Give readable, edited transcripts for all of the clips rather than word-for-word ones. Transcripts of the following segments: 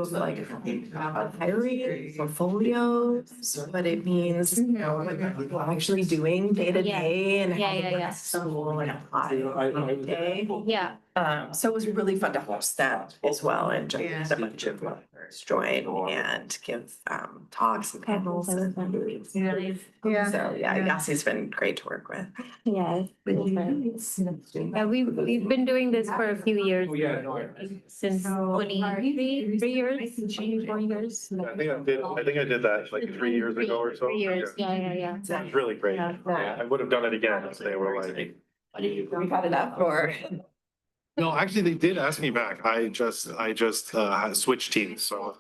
like hiring portfolios, what it means, what people are actually doing day to day and how they work school and apply day. Yeah. So it was really fun to host that as well and just a bunch of learners join and give talks and panels. So Yassi's been great to work with. Yeah. Yeah, we've been doing this for a few years. Since 3 years, 4 years. I think I did that like 3 years ago or so. 3 years. Yeah. It's really great. Yeah. I would have done it again if they were like. We've had enough or. No, actually, they did ask me back. I just had switched teams, so.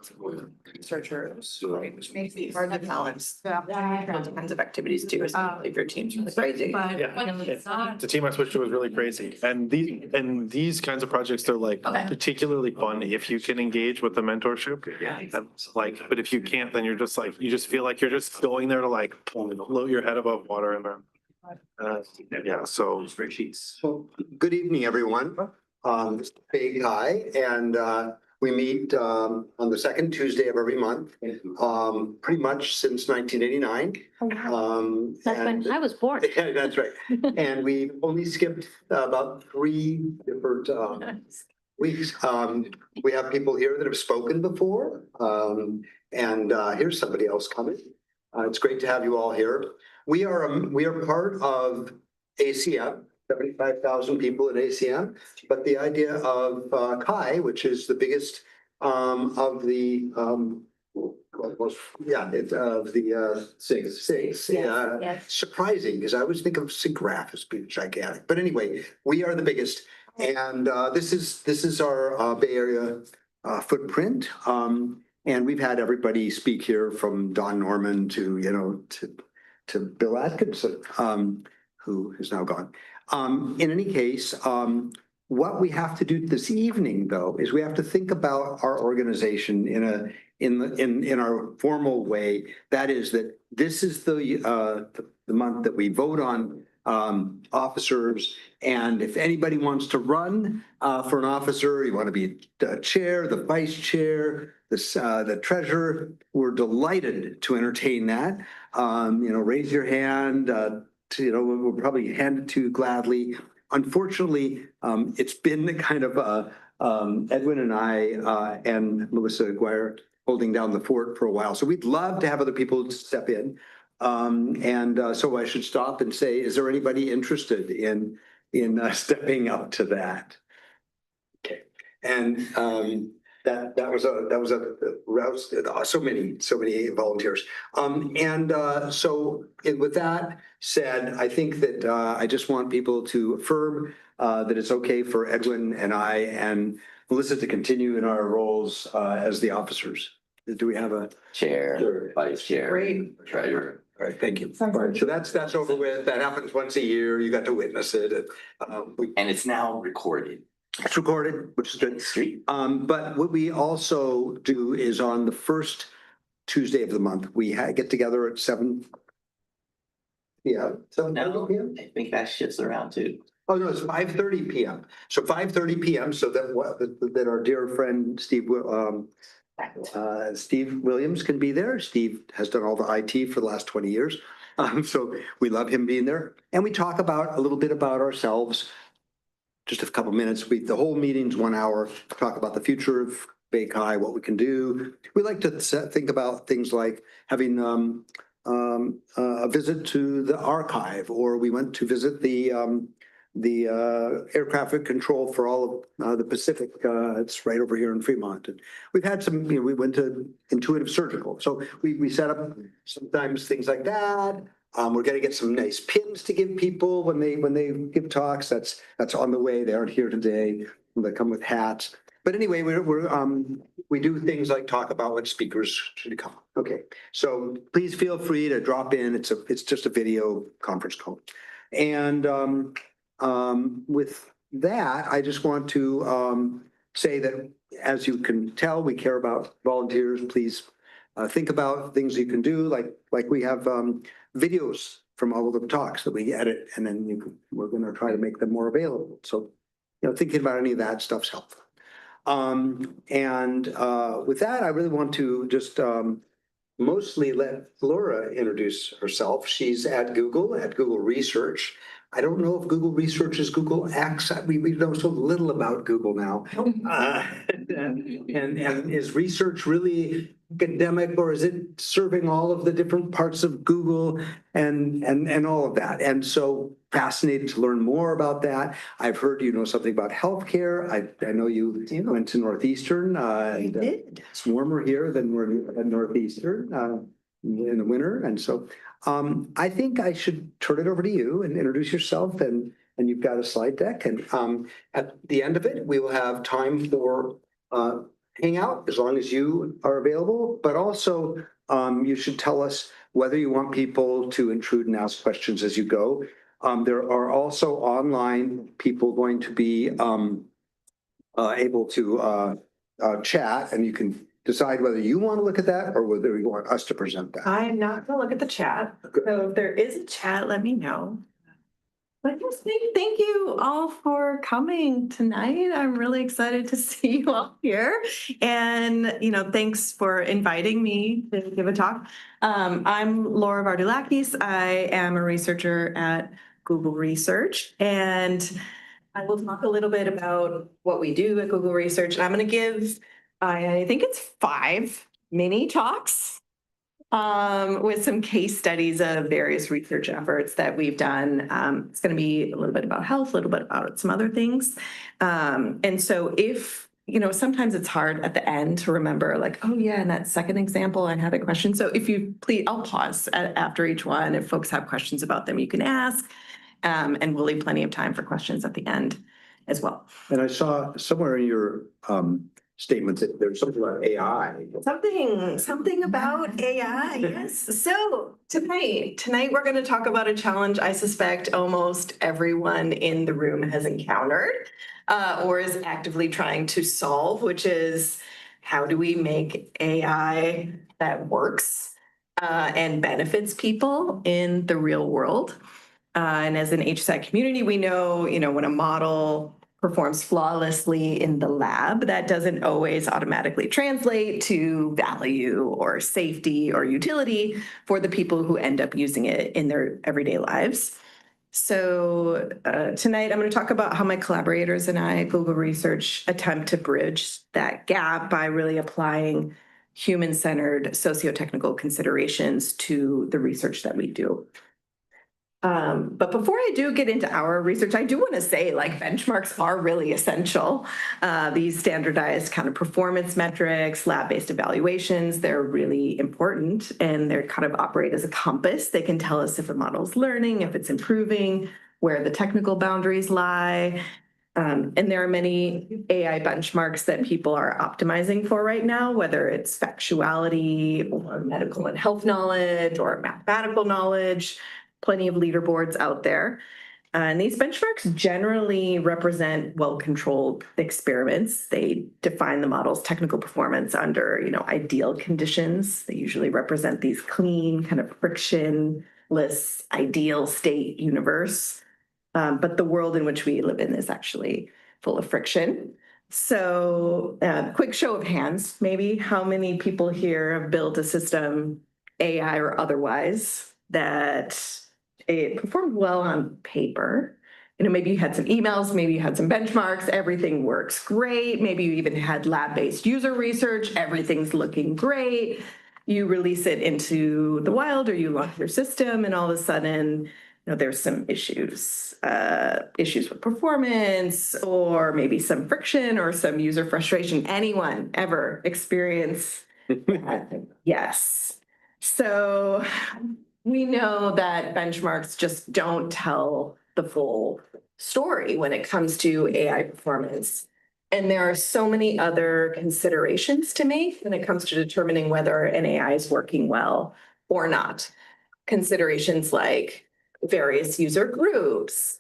Researchers, right, which makes it hard to balance. All kinds of activities too, especially if your team's really crazy. Yeah. The team I switched to was really crazy. And these kinds of projects, they're like particularly fun if you can engage with the mentorship. And like, but if you can't, then you're just like, you just feel like you're just going there to like float your head above water and so spreadsheets. Well, good evening, everyone. This is Big Guy, and we meet on the second Tuesday of every month, pretty much since 1989. That's when I was born. Yeah, that's right. And we only skipped about 3 different weeks. We have people here that have spoken before, and here's somebody else coming. It's great to have you all here. We are part of ACM. 75,000 people in ACM, but the idea of CHI, which is the biggest of the six. Yes. Surprising, because I always think of SIGGRAPH as being gigantic. But anyway, we are the biggest, and this is our Bay Area footprint. And we've had everybody speak here, from Don Norman to to Bill Atkinson, who is now gone. In any case, what we have to do this evening, though, is we have to think about our organization in our formal way. That is that this is the month that we vote on officers, and if anybody wants to run for an officer, you want to be the chair, the vice chair, the treasurer, we're delighted to entertain that. Raise your hand. We'll probably hand it to you gladly. Unfortunately, it's been kind of Edwin and I and Melissa Aguirre holding down the fort for a while. So we'd love to have other people step in. So I should stop and say, is there anybody interested in stepping up to that? Okay. And that was so many volunteers. So with that said, I think that I just want people to affirm that it's okay for Edwin and I and Melissa to continue in our roles as the officers. Do we have a chair, vice chair, treasurer? All right, thank you. All right, so that's over with. That happens once a year. You got to witness it. And it's now recorded. It's recorded, which is good. But what we also do is on the first Tuesday of the month, we get together at 7. Yeah, 7:30 p.m. I think that shifts around too. Oh no, it's 5:30 p.m. So 5:30 p.m. So that our dear friend Steve Williams can be there. Steve has done all the IT for the last 20 years, so we love him being there. And we talk about a little bit about ourselves. Just a couple minutes. The whole meeting's 1 hour. Talk about the future of Bay Chi, what we can do. We like to think about things like having a visit to the archive, or we went to visit the air traffic control for all of the Pacific. It's right over here in Fremont. And we've had some. We went to Intuitive Surgical, so we set up sometimes things like that. We're going to get some nice pins to give people when they give talks. That's on the way. They aren't here today. They come with hats. But anyway, we do things like talk about what speakers should come. Okay, so please feel free to drop in. It's just a video conference call. And with that, I just want to say that, as you can tell, we care about volunteers. Please think about things you can do, like we have videos from all of the talks that we edit, and then we're going to try to make them more available. So, thinking about any of that stuff's helpful. With that, I really want to just mostly let Laura introduce herself. She's at Google Research. I don't know if Google Research is Google X. We know so little about Google now. And is research really academic, or is it serving all of the different parts of Google and all of that? And so fascinated to learn more about that. I've heard you know something about healthcare. I know you went to Northeastern. I did. It's warmer here than we're at Northeastern in the winter, and so I think I should turn it over to you and introduce yourself. And you've got a slide deck, and at the end of it, we will have time for hangout as long as you are available. But also, you should tell us whether you want people to intrude and ask questions as you go. There are also online people going to be able to chat, and you can decide whether you want to look at that or whether you want us to present that. I'm not gonna look at the chat. So if there is a chat, let me know. But yes, thank you all for coming tonight. I'm really excited to see you all here. And, you know, thanks for inviting me to give a talk. I'm Laura Vardoulakis. I am a researcher at Google Research, and I will talk a little bit about what we do at Google Research. And I'm going to give, I think it's 5 mini talks with some case studies of various research efforts that we've done. It's going to be a little bit about health, a little bit about some other things. And so if, you know, sometimes it's hard at the end to remember like, oh yeah, in that second example, I had a question. So if you please, I'll pause after each one. If folks have questions about them, you can ask. And we'll leave plenty of time for questions at the end as well. And I saw somewhere in your statement that there's something about AI. Something about AI, yes. So tonight we're going to talk about a challenge I suspect almost everyone in the room has encountered or is actively trying to solve, which is how do we make AI that works and benefits people in the real world? And as an HSAT community, we know, you know, when a model performs flawlessly in the lab, that doesn't always automatically translate to value or safety or utility for the people who end up using it in their everyday lives. So tonight, I'm going to talk about how my collaborators and I at Google Research attempt to bridge that gap by really applying human-centered socio-technical considerations to the research that we do. But before I do get into our research, I do want to say like benchmarks are really essential. These standardized kind of performance metrics, lab-based evaluations, they're really important, and they're kind of operate as a compass. They can tell us if a model's learning, if it's improving, where the technical boundaries lie. And there are many AI benchmarks that people are optimizing for right now, whether it's factuality or medical and health knowledge or mathematical knowledge. Plenty of leaderboards out there. And these benchmarks generally represent well-controlled experiments. They define the model's technical performance under, you know, ideal conditions. They usually represent these clean, kind of frictionless, ideal state universe. But the world in which we live in is actually full of friction. So quick show of hands, maybe. How many people here have built a system, AI or otherwise, that it performed well on paper? You know, maybe you had some emails, maybe you had some benchmarks, everything works great. Maybe you even had lab-based user research, everything's looking great. You release it into the wild or you launch your system, and all of a sudden, you know, there's some issues with performance, or maybe some friction or some user frustration. Anyone ever experience that? Yes. So we know that benchmarks just don't tell the full story when it comes to AI performance. And there are so many other considerations to make when it comes to determining whether an AI is working well or not. Considerations like various user groups,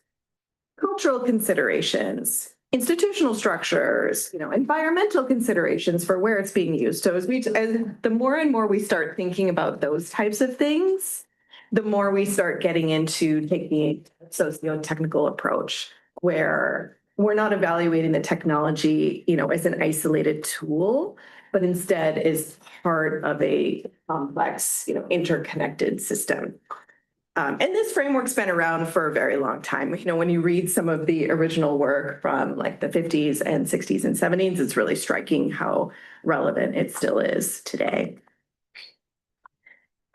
cultural considerations, institutional structures, you know, environmental considerations for where it's being used. So as the more and more we start thinking about those types of things, the more we start getting into taking a socio-technical approach where we're not evaluating the technology, as an isolated tool, but instead is part of a complex, interconnected system. And this framework's been around for a very long time. When you read some of the original work from like the 50s and 60s and 70s, it's really striking how relevant it still is today.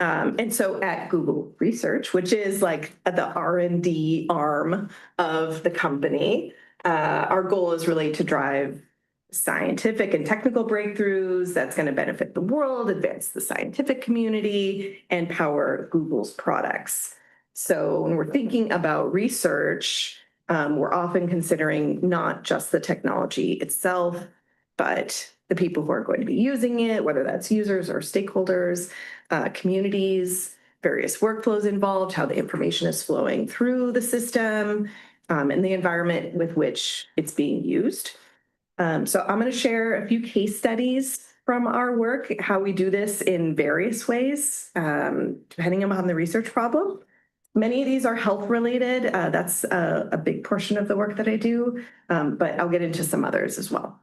And so at Google Research, which is like the R&D arm of the company, our goal is really to drive scientific and technical breakthroughs that's going to benefit the world, advance the scientific community, and power Google's products. So when we're thinking about research, we're often considering not just the technology itself, but the people who are going to be using it, whether that's users or stakeholders, communities, various workflows involved, how the information is flowing through the system, and the environment with which it's being used. So I'm going to share a few case studies from our work, how we do this in various ways, depending upon the research problem. Many of these are health related. That's a big portion of the work that I do, but I'll get into some others as well.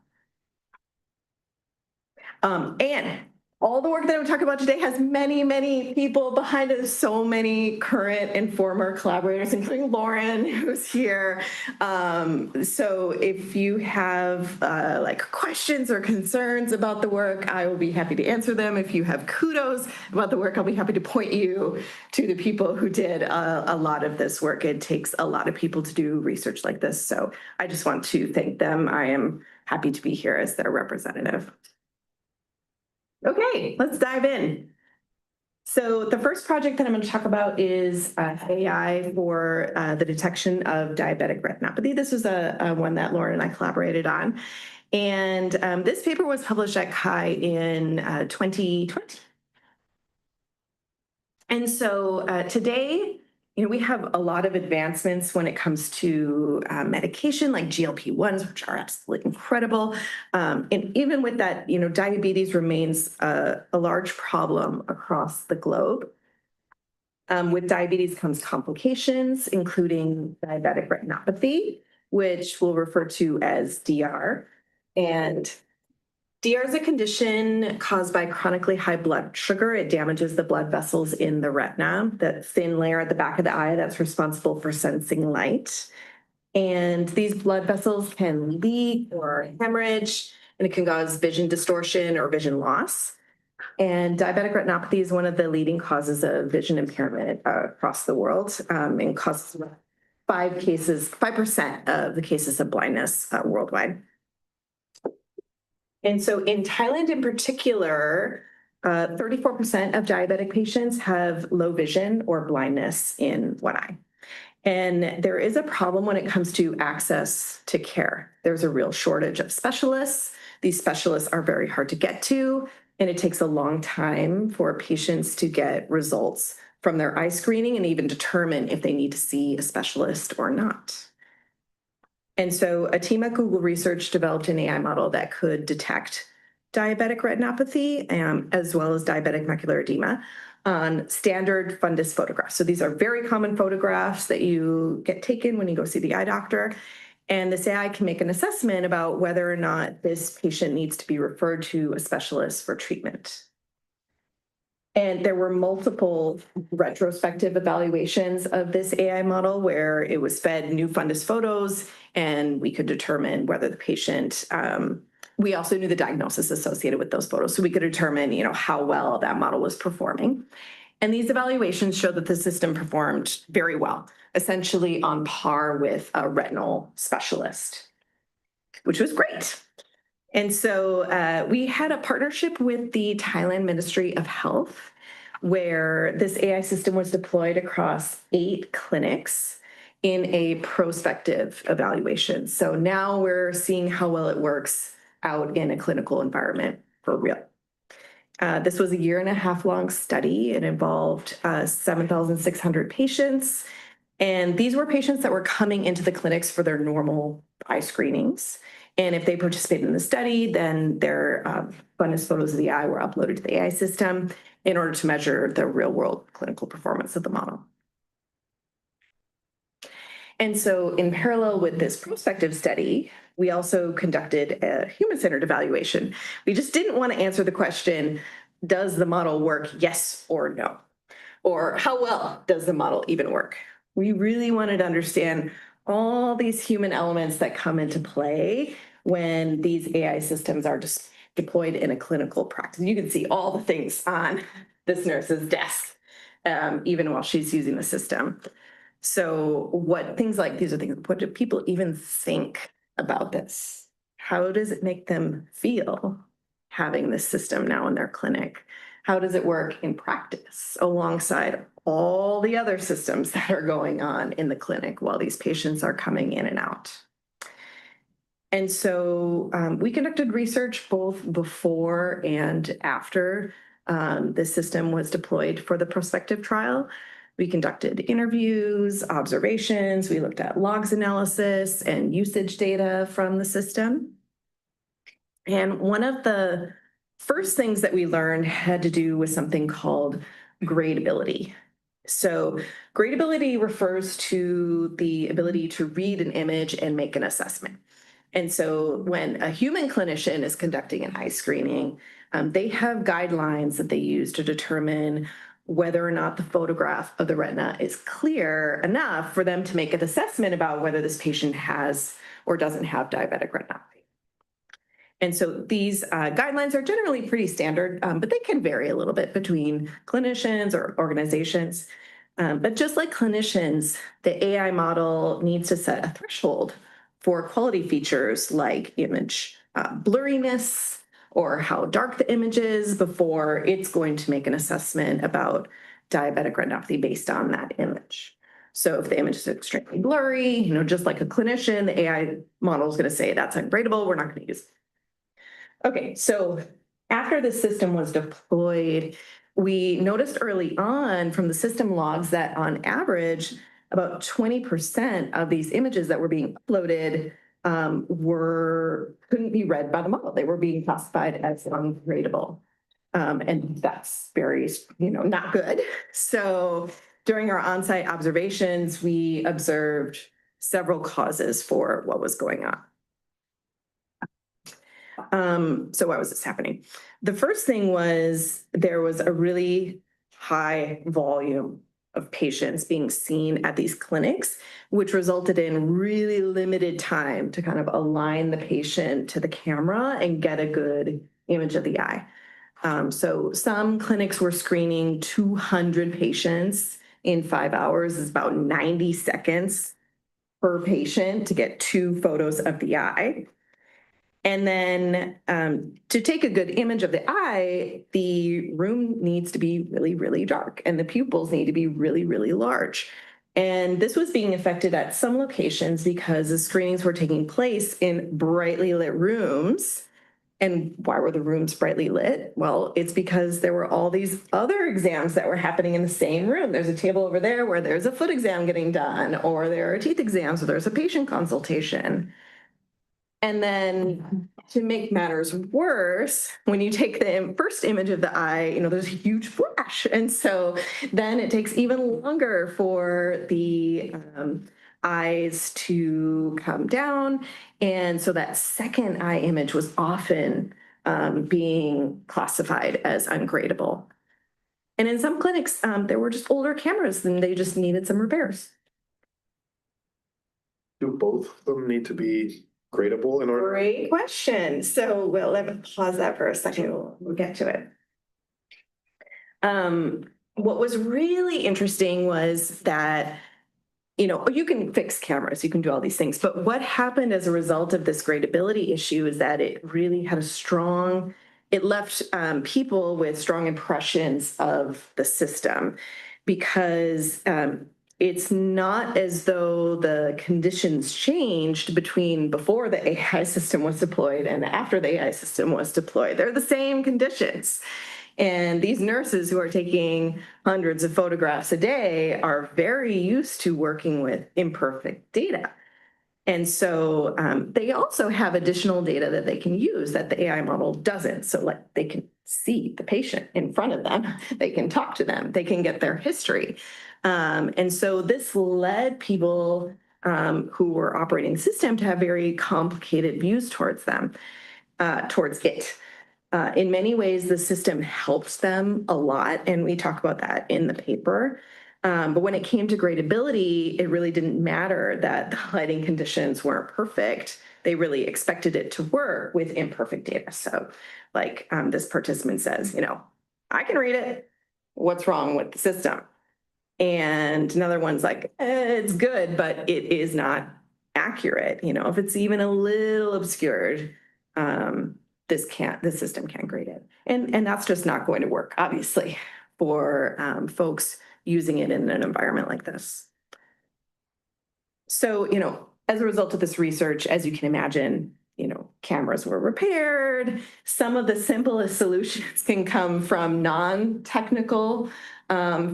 And all the work that I'm talking about today has many, many people behind it. So many current and former collaborators, including Lauren, who's here. So if you have like questions or concerns about the work, I will be happy to answer them. If you have kudos about the work, I'll be happy to point you to the people who did a lot of this work. It takes a lot of people to do research like this. So I just want to thank them. I am happy to be here as their representative. Okay, let's dive in. So the first project that I'm going to talk about is AI for the detection of diabetic retinopathy. This was a one that Lauren and I collaborated on. And this paper was published at CHI in 2020. And so today, we have a lot of advancements when it comes to medication like GLP-1s, which are absolutely incredible. And even with that, diabetes remains a large problem across the globe. With diabetes comes complications, including diabetic retinopathy, which we'll refer to as DR. And DR is a condition caused by chronically high blood sugar. It damages the blood vessels in the retina, that thin layer at the back of the eye that's responsible for sensing light. And these blood vessels can leak or hemorrhage, and it can cause vision distortion or vision loss. And diabetic retinopathy is one of the leading causes of vision impairment across the world, and causes 5% of the cases of blindness worldwide. And so in Thailand in particular, 34% of diabetic patients have low vision or blindness in one eye. And there is a problem when it comes to access to care. There's a real shortage of specialists. These specialists are very hard to get to, and it takes a long time for patients to get results from their eye screening and even determine if they need to see a specialist or not. And so a team at Google Research developed an AI model that could detect diabetic retinopathy as well as diabetic macular edema on standard fundus photographs. So these are very common photographs that you get taken when you go see the eye doctor. And this AI can make an assessment about whether or not this patient needs to be referred to a specialist for treatment. And there were multiple retrospective evaluations of this AI model where it was fed new fundus photos, and we could determine whether the patient, we also knew the diagnosis associated with those photos, so we could determine, how well that model was performing. And these evaluations showed that the system performed very well, essentially on par with a retinal specialist, which was great. And so we had a partnership with the Thailand Ministry of Health, where this AI system was deployed across 8 clinics in a prospective evaluation. So now we're seeing how well it works out in a clinical environment for real. This was a 1.5 year long study. It involved 7,600 patients. And these were patients that were coming into the clinics for their normal eye screenings. And if they participated in the study, then their fundus photos of the eye were uploaded to the AI system in order to measure the real world clinical performance of the model. And so in parallel with this prospective study, we also conducted a human-centered evaluation. We just didn't want to answer the question, does the model work, yes or no? Or how well does the model even work? We really wanted to understand all these human elements that come into play when these AI systems are just deployed in a clinical practice. You can see all the things on this nurse's desk, even while she's using the system. So what do people even think about this? How does it make them feel having this system now in their clinic? How does it work in practice alongside all the other systems that are going on in the clinic while these patients are coming in and out? And so we conducted research both before and after the system was deployed for the prospective trial. We conducted interviews, observations, we looked at logs analysis and usage data from the system. And one of the first things that we learned had to do with something called gradability. So gradability refers to the ability to read an image and make an assessment. And so when a human clinician is conducting an eye screening, they have guidelines that they use to determine whether or not the photograph of the retina is clear enough for them to make an assessment about whether this patient has or doesn't have diabetic retinopathy. And so these guidelines are generally pretty standard, but they can vary a little bit between clinicians or organizations. But just like clinicians, the AI model needs to set a threshold for quality features like image blurriness or how dark the image is before it's going to make an assessment about diabetic retinopathy based on that image. So if the image is extremely blurry, just like a clinician, the AI model is going to say that's ungradable, we're not going to use it. Okay, so after the system was deployed, we noticed early on from the system logs that on average, about 20% of these images that were being uploaded couldn't be read by the model. They were being classified as ungradable. And that's very, not good. So during our on-site observations, we observed several causes for what was going on. So why was this happening? The first thing was there was a really high volume of patients being seen at these clinics, which resulted in really limited time to kind of align the patient to the camera and get a good image of the eye. So some clinics were screening 200 patients in 5 hours. It's about 90 seconds per patient to get 2 photos of the eye. And then to take a good image of the eye, the room needs to be really, really dark and the pupils need to be really, really large. And this was being affected at some locations because the screenings were taking place in brightly lit rooms. And why were the rooms brightly lit? Well, it's because there were all these other exams that were happening in the same room. There's a table over there where there's a foot exam getting done, or there are teeth exams, or there's a patient consultation. And then to make matters worse, when you take the first image of the eye, there's a huge flash. And so then it takes even longer for the eyes to come down. And so that second eye image was often being classified as ungradable. And in some clinics, there were just older cameras and they just needed some repairs. Do both of them need to be gradable in order? Great question. So let me pause that for a second. We'll get to it. What was really interesting was that, you can fix cameras, you can do all these things, but what happened as a result of this gradability issue is that it really had it left people with strong impressions of the system because it's not as though the conditions changed between before the AI system was deployed and after the AI system was deployed. They're the same conditions. And these nurses who are taking hundreds of photographs a day are very used to working with imperfect data. And so they also have additional data that they can use that the AI model doesn't. So they can see the patient in front of them, they can talk to them, they can get their history. And so this led people who were operating the system to have very complicated views towards them, towards it. In many ways, the system helps them a lot, and we talk about that in the paper. But when it came to gradability, it really didn't matter that the lighting conditions weren't perfect. They really expected it to work with imperfect data. So like this participant says, I can read it. What's wrong with the system? And another one's like, it's good, but it is not accurate. If it's even a little obscured, the system can't grade it. And that's just not going to work, obviously, for folks using it in an environment like this. So, as a result of this research, as you can imagine, cameras were repaired. Some of the simplest solutions can come from non-technical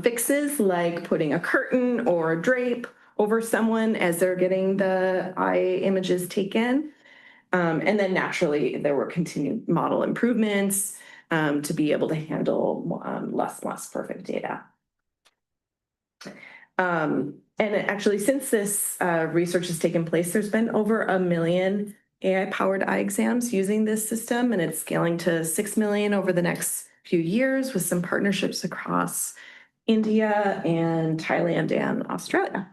fixes, like putting a curtain or a drape over someone as they're getting the eye images taken. And then naturally, there were continued model improvements to be able to handle less and less perfect data. And actually, since this research has taken place, there's been over 1 million AI-powered eye exams using this system, and it's scaling to 6 million over the next few years with some partnerships across India and Thailand and Australia.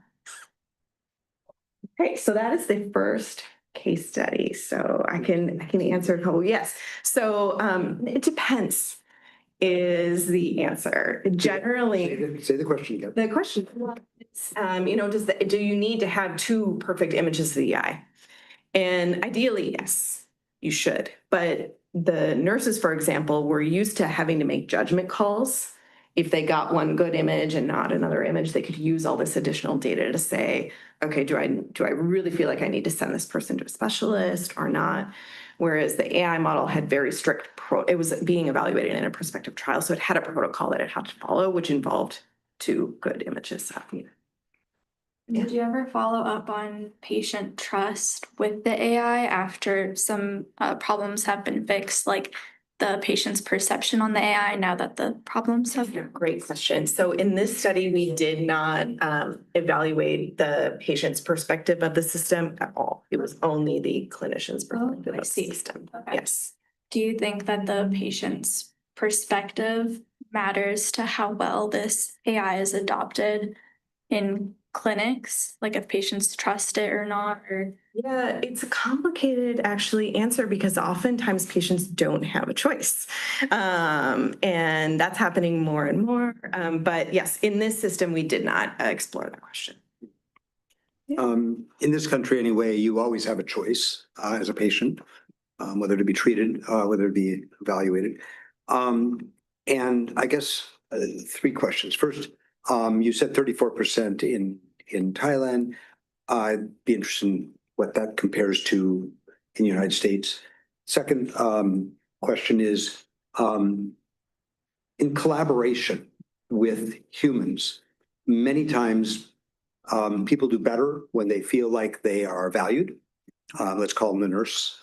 Okay, so that is the first case study. So I can answer a couple. Yes. So it depends is the answer. Generally, Say the question again. the question is, do you need to have 2 perfect images of the eye? And ideally, yes, you should. But the nurses, for example, were used to having to make judgment calls. If they got one good image and not another image, they could use all this additional data to say, okay, do I really feel like I need to send this person to a specialist or not? Whereas the AI model had very strict, it was being evaluated in a prospective trial, so it had a protocol that it had to follow, which involved 2 good images. Did you ever follow up on patient trust with the AI after some problems have been fixed, like the patient's perception on the AI now that the problems have been? Great question. So in this study, we did not evaluate the patient's perspective of the system at all. It was only the clinician's perspective of the system. Okay. Yes. Do you think that the patient's perspective matters to how well this AI is adopted in clinics, like if patients trust it or not? Or Yeah, it's a complicated actually answer because oftentimes patients don't have a choice. And that's happening more and more. But yes, in this system, we did not explore that question. In this country anyway, you always have a choice as a patient, whether to be treated, whether to be evaluated. And I guess 3 questions. First, you said 34% in Thailand. I'd be interested in what that compares to in the United States. Second question is, in collaboration with humans, many times people do better when they feel like they are valued. Let's call them the nurse.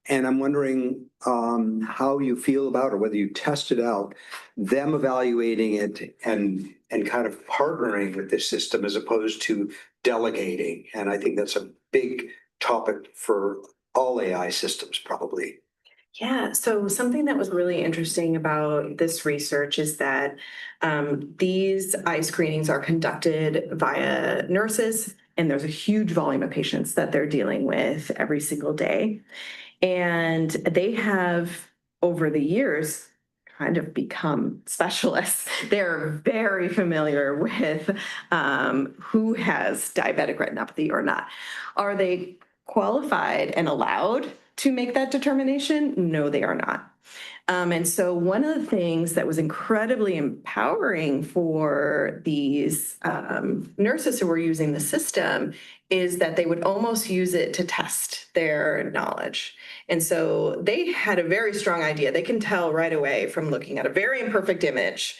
And I'm wondering how you feel about, or whether you tested out them evaluating it and kind of partnering with this system as opposed to delegating. And I think that's a big topic for all AI systems, probably. Yeah, so something that was really interesting about this research is that these eye screenings are conducted via nurses, and there's a huge volume of patients that they're dealing with every single day. And they have, over the years, kind of become specialists. They're very familiar with who has diabetic retinopathy or not. Are they qualified and allowed to make that determination? No, they are not. And so one of the things that was incredibly empowering for these nurses who were using the system is that they would almost use it to test their knowledge. And so they had a very strong idea. They can tell right away from looking at a very imperfect image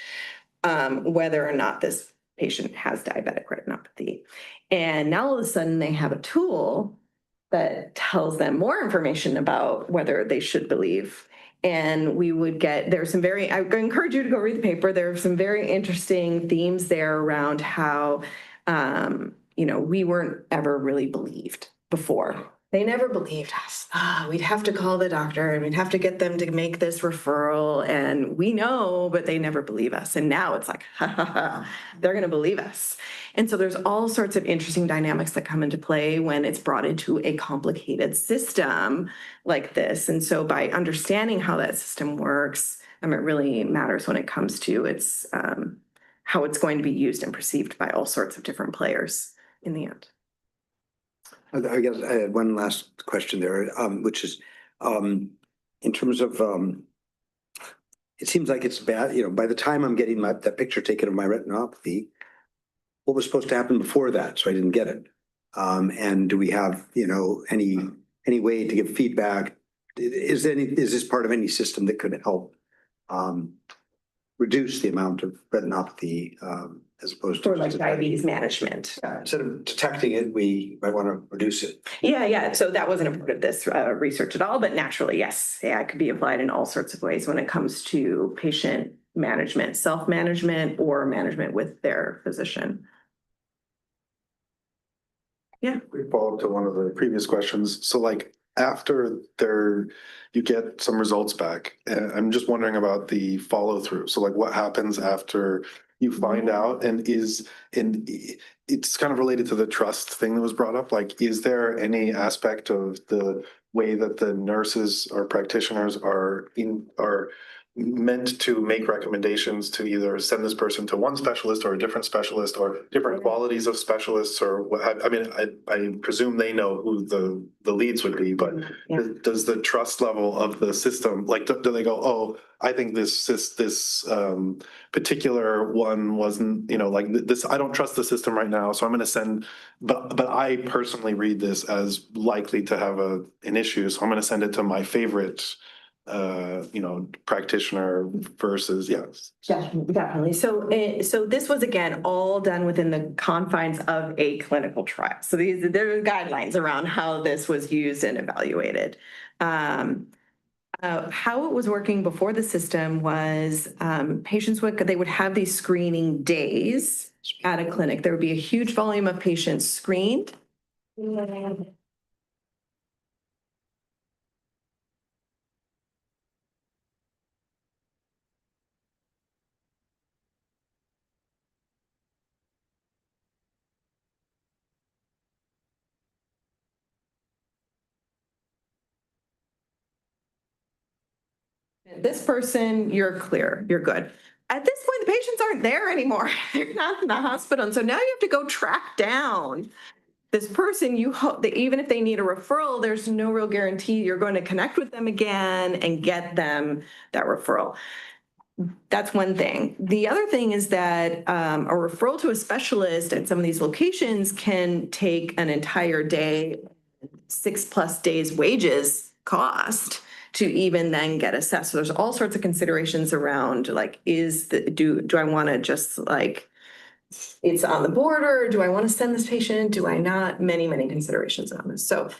whether or not this patient has diabetic retinopathy. And now all of a sudden they have a tool that tells them more information about whether they should believe. And we would get, there's some very, I encourage you to go read the paper. There are some very interesting themes there around how we weren't ever really believed before. They never believed us. We'd have to call the doctor and we'd have to get them to make this referral. And we know, but they never believe us. And now it's like, ha, ha, ha, they're going to believe us. And so there's all sorts of interesting dynamics that come into play when it's brought into a complicated system like this. And so by understanding how that system works, it really matters when it comes to its how it's going to be used and perceived by all sorts of different players in the end. I guess I had one last question there, which is, in terms of, it seems like it's bad, by the time I'm getting that picture taken of my retinopathy, what was supposed to happen before that? So I didn't get it. And do we have, any way to give feedback? Is this part of any system that could help reduce the amount of retinopathy, as opposed to For like diabetes management. instead of detecting it, we might want to reduce it. Yeah. So that wasn't a part of this research at all, but naturally, yes, AI could be applied in all sorts of ways when it comes to patient management, self-management, or management with their physician. Yeah. We follow up to one of the previous questions. So like after you get some results back, I'm just wondering about the follow through. So like what happens after you find out, and it's kind of related to the trust thing that was brought up. Like, is there any aspect of the way that the nurses or practitioners are meant to make recommendations to either send this person to one specialist or a different specialist or different qualities of specialists, or what? I mean, I presume they know who the leads would be, but does the trust level of the system, like, do they go, oh, I think this particular one wasn't, like this, I don't trust the system right now, so I'm going to send, but I personally read this as likely to have an issue, so I'm going to send it to my favorite practitioner versus, yes. Definitely. So this was, again, all done within the confines of a clinical trial. So there are guidelines around how this was used and evaluated. How it was working before the system was patients would have these screening days at a clinic. There would be a huge volume of patients screened. This person, you're clear, you're good. At this point, the patients aren't there anymore. They're not in the hospital. And so now you have to go track down this person. You hope that even if they need a referral, there's no real guarantee you're going to connect with them again and get them that referral. That's one thing. The other thing is that a referral to a specialist at some of these locations can take an entire day, 6+ days wages cost to even then get assessed. So there's all sorts of considerations around, like, do I want to just, like, it's on the border? Do I want to send this patient? Do I not? Many considerations on this. So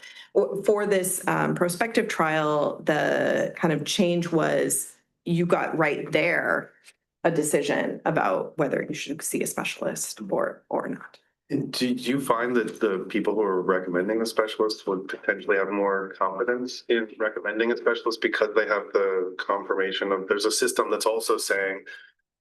for this prospective trial, the kind of change was you got right there a decision about whether you should see a specialist or not. Do you find that the people who are recommending a specialist would potentially have more confidence in recommending a specialist because they have the confirmation of there's a system that's also saying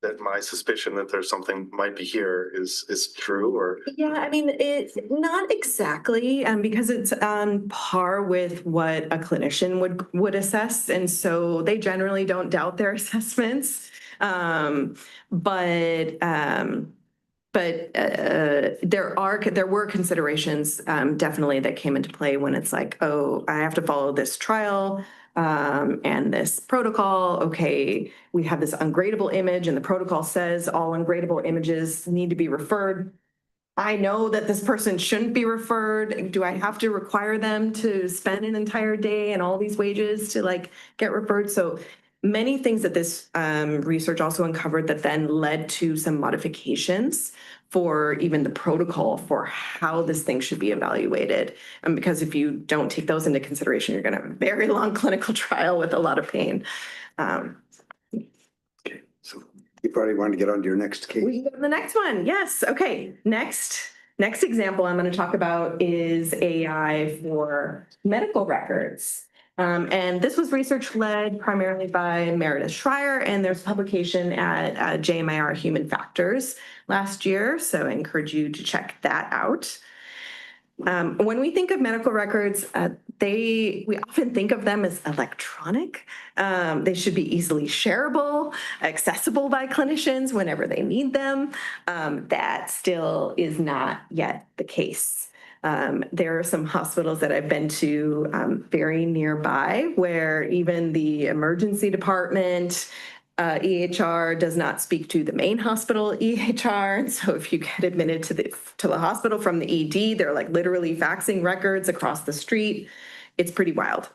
that my suspicion that there's something might be here is true? Or yeah, I mean, it's not exactly because it's on par with what a clinician would assess, and so they generally don't doubt their assessments, but there were considerations definitely that came into play when it's like, oh, I have to follow this trial and this protocol. Okay, we have this ungradable image and the protocol says all ungradable images need to be referred. I know that this person shouldn't be referred. Do I have to require them to spend an entire day and all these wages to, like, get referred? So many things that this research also uncovered that then led to some modifications for even the protocol for how this thing should be evaluated. And because if you don't take those into consideration, you're going to have a very long clinical trial with a lot of pain. Okay, so you probably want to get on to your next case. We can go to the next one. Yes. Okay. Next Next example I'm going to talk about is AI for medical records. And this was research led primarily by Meredith Schreier, and there's publication at JMIR Human Factors last year, so I encourage you to check that out. When we think of medical records, we often think of them as electronic. They should be easily shareable, accessible by clinicians whenever they need them. That still is not yet the case. There are some hospitals that I've been to very nearby where even the emergency department EHR does not speak to the main hospital EHR. And so if you get admitted to the hospital from the ED, they're like literally faxing records across the street. It's pretty wild.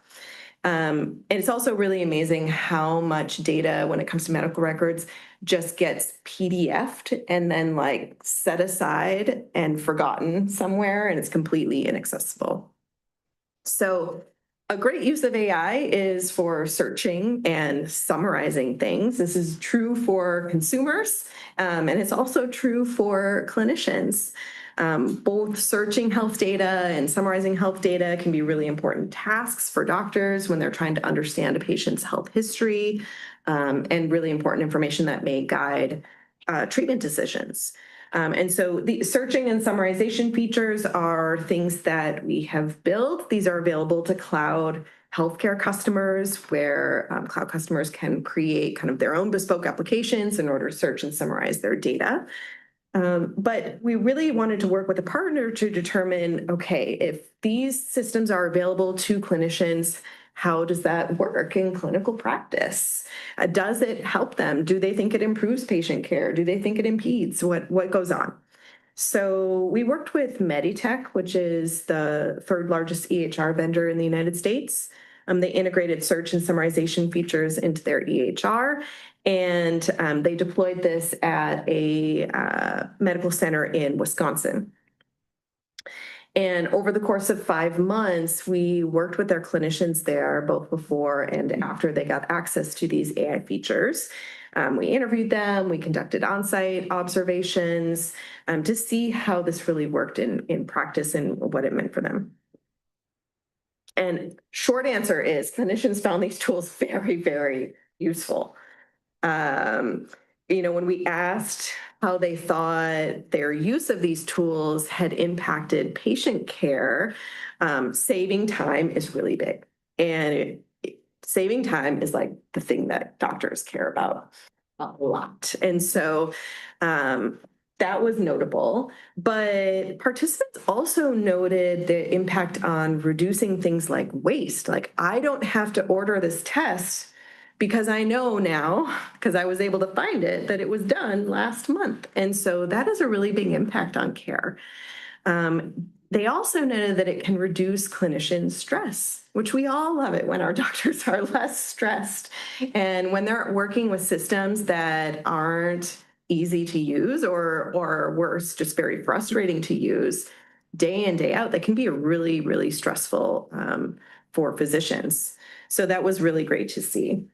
And it's also really amazing how much data when it comes to medical records just gets PDF'd and then like set aside and forgotten somewhere, and it's completely inaccessible. So a great use of AI is for searching and summarizing things. This is true for consumers, and it's also true for clinicians. Both searching health data and summarizing health data can be really important tasks for doctors when they're trying to understand a patient's health history, and really important information that may guide treatment decisions. And so the searching and summarization features are things that we have built. These are available to cloud healthcare customers where cloud customers can create kind of their own bespoke applications in order to search and summarize their data. But we really wanted to work with a partner to determine, okay, if these systems are available to clinicians, how does that work in clinical practice? Does it help them? Do they think it improves patient care? Do they think it impedes? What goes on? So we worked with Meditech, which is the third largest EHR vendor in the United States. They integrated search and summarization features into their EHR, and they deployed this at a medical center in Wisconsin. And over the course of 5 months, we worked with their clinicians there, both before and after they got access to these AI features. We interviewed them, we conducted on-site observations to see how this really worked in practice and what it meant for them. And short answer is clinicians found these tools very, very useful. When we asked how they thought their use of these tools had impacted patient care, saving time is really big. And saving time is like the thing that doctors care about a lot. And so that was notable. But participants also noted the impact on reducing things like waste. Like, I don't have to order this test because I know now, because I was able to find it, that it was done last month. And so that is a really big impact on care. They also noted that it can reduce clinician stress, which we all love it when our doctors are less stressed. And when they're working with systems that aren't easy to use or worse, just very frustrating to use day in, day out, that can be really, really stressful for physicians. So that was really great to see.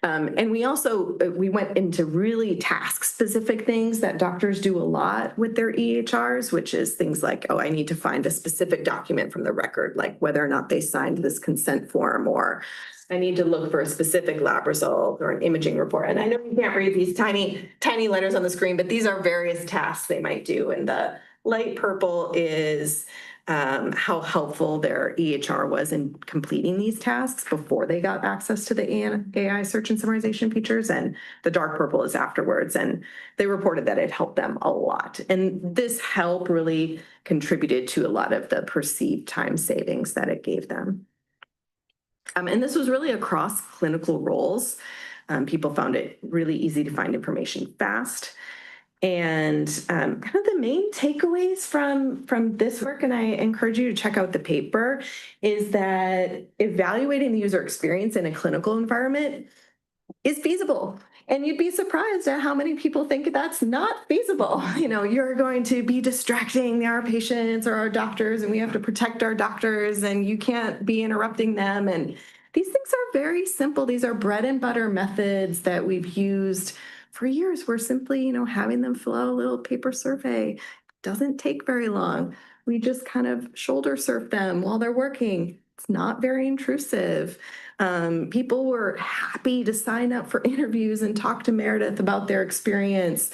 And we went into really task-specific things that doctors do a lot with their EHRs, which is things like, I need to find a specific document from the record, like whether or not they signed this consent form, or I need to look for a specific lab result or an imaging report. And I know you can't read these tiny, tiny letters on the screen, but these are various tasks they might do. And the light purple is how helpful their EHR was in completing these tasks before they got access to the AI search and summarization features, and the dark purple is afterwards. And they reported that it helped them a lot. And this help really contributed to a lot of the perceived time savings that it gave them. And this was really across clinical roles. People found it really easy to find information fast. And kind of the main takeaways from this work, and I encourage you to check out the paper, is that evaluating the user experience in a clinical environment is feasible. And you'd be surprised at how many people think that's not feasible. You're going to be distracting our patients or our doctors, and we have to protect our doctors, and you can't be interrupting them. And these things are very simple. These are bread and butter methods that we've used for years. We're simply, having them fill out a little paper survey. doesn't take very long. We just kind of shoulder surf them while they're working. It's not very intrusive. People were happy to sign up for interviews and talk to Meredith about their experience.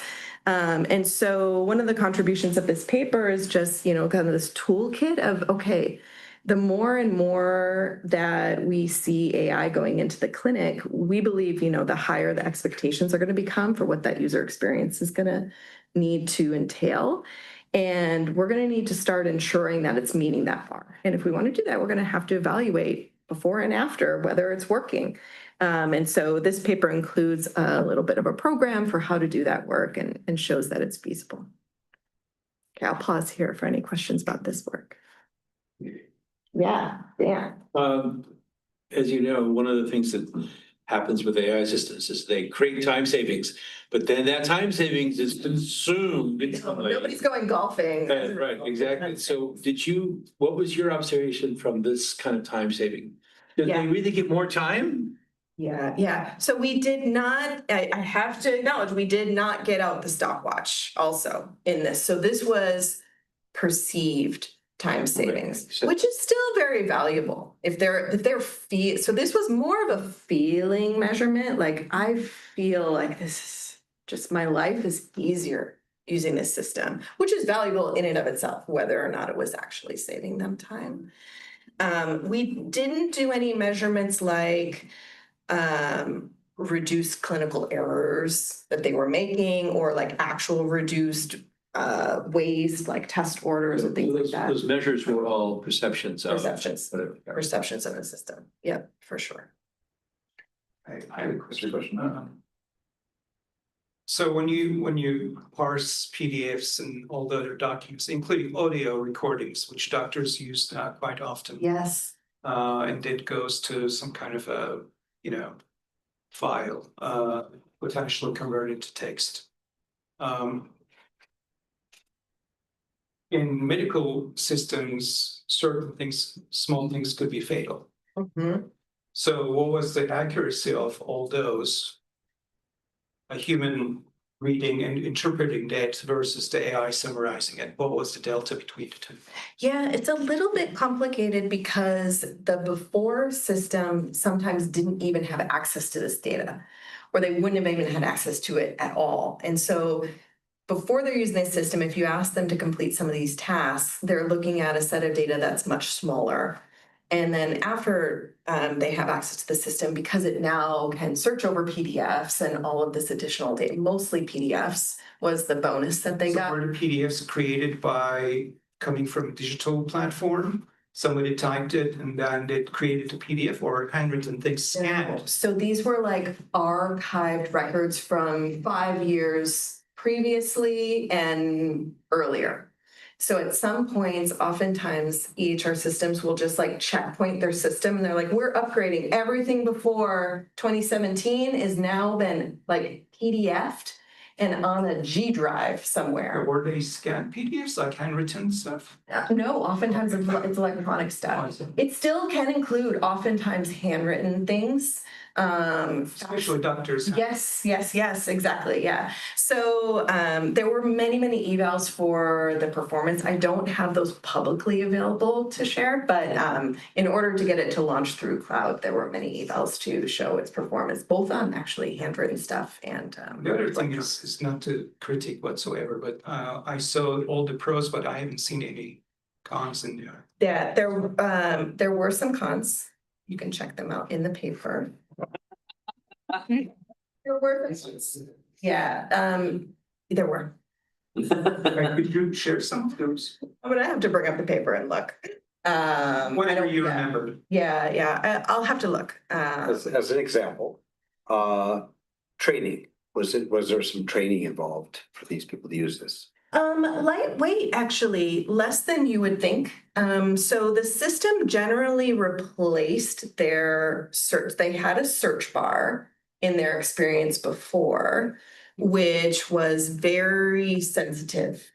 And so one of the contributions of this paper is just, kind of this toolkit of, okay, the more and more that we see AI going into the clinic, we believe, the higher the expectations are going to become for what that user experience is going to need to entail. And we're going to need to start ensuring that it's meeting that bar. And if we want to do that, we're going to have to evaluate before and after whether it's working. And so this paper includes a little bit of a program for how to do that work and shows that it's feasible. Okay, I'll pause here for any questions about this work. Yeah, Dan. As you know, one of the things that happens with AI systems is they create time savings, but then that time savings is consumed. Nobody's going golfing. Right, exactly. So what was your observation from this kind of time saving? Did they really get more time? Yeah. So we did not, I have to acknowledge, we did not get out the stopwatch also in this. So this was perceived time savings, which is still very valuable. So this was more of a feeling measurement. Like, I feel like this is just, my life is easier using this system, which is valuable in and of itself, whether or not it was actually saving them time. We didn't do any measurements like reduced clinical errors that they were making, or like actual reduced waste, like test orders and things like that. Those measures were all perceptions of Perceptions of the system. Yep, for sure. I have a question. So when you parse PDFs and all the other documents, including audio recordings, which doctors use quite often. Yes. And it goes to some kind of a, file, potentially converted to text. In medical systems, certain things, small things could be fatal. Mm-hmm. So what was the accuracy of all those? A human reading and interpreting that versus the AI summarizing it? What was the delta between the two? Yeah, it's a little bit complicated because the before system sometimes didn't even have access to this data, or they wouldn't have even had access to it at all. And so before they're using this system, if you ask them to complete some of these tasks, they're looking at a set of data that's much smaller. And then after they have access to the system, because it now can search over PDFs and all of this additional data, mostly PDFs was the bonus that they got. Were the PDFs created by coming from a digital platform? Somebody typed it and then it created a PDF, or handwritten things scanned? So these were like archived records from 5 years previously and earlier. So at some points, oftentimes EHR systems will just like checkpoint their system, and they're like, we're upgrading everything before 2017 is now been like PDF'd and on a G drive somewhere. Were they scanned PDFs, like handwritten stuff? No, oftentimes it's electronic stuff. It still can include oftentimes handwritten things. Especially doctors. Yes, exactly, yeah. So there were many evals for the performance. I don't have those publicly available to share, but in order to get it to launch through cloud, there were many evals to show its performance, both on actually handwritten stuff and the other thing is not to critique whatsoever, but I saw all the pros, but I haven't seen any cons in there. Yeah, there were some cons. You can check them out in the paper. There were. Yeah, there were. Could you share some of those? I'm gonna have to bring up the paper and look. Whatever you remember. Yeah, I'll have to look. As an example, training, was there some training involved for these people to use this? Lightweight, actually, less than you would think. So the system generally replaced their search. They had a search bar in their experience before, which was very sensitive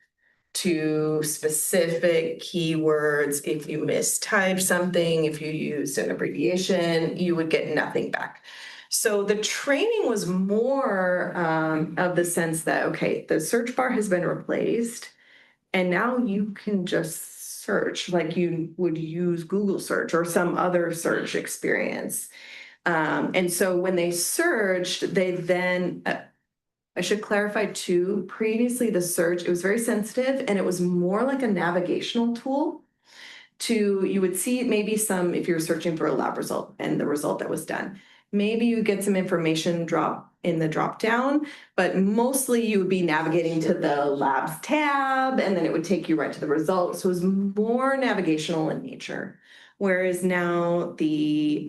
to specific keywords. If you mistyped something, if you used an abbreviation, you would get nothing back. So the training was more of the sense that, okay, the search bar has been replaced And now you can just search like you would use Google search or some other search experience. And so when they searched, they then, I should clarify too, previously the search, it was very sensitive and it was more like a navigational tool you would see maybe some, if you're searching for a lab result and the result that was done, maybe you get some information drop in the drop down, but mostly you would be navigating to the labs tab and then it would take you right to the result. So it was more navigational in nature. Whereas now the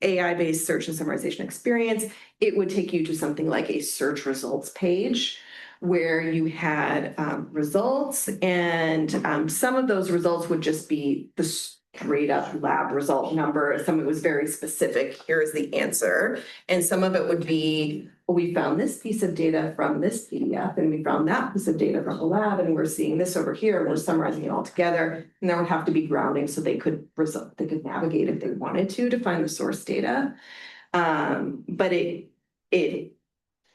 AI-based search and summarization experience, it would take you to something like a search results page where you had results and some of those results would just be the straight up lab result number. Some of it was very specific, here is the answer. And some of it would be, well, we found this piece of data from this PDF and we found that piece of data from the lab and we're seeing this over here and we're summarizing it all together. And there would have to be grounding so they could navigate if they wanted to find the source data. But it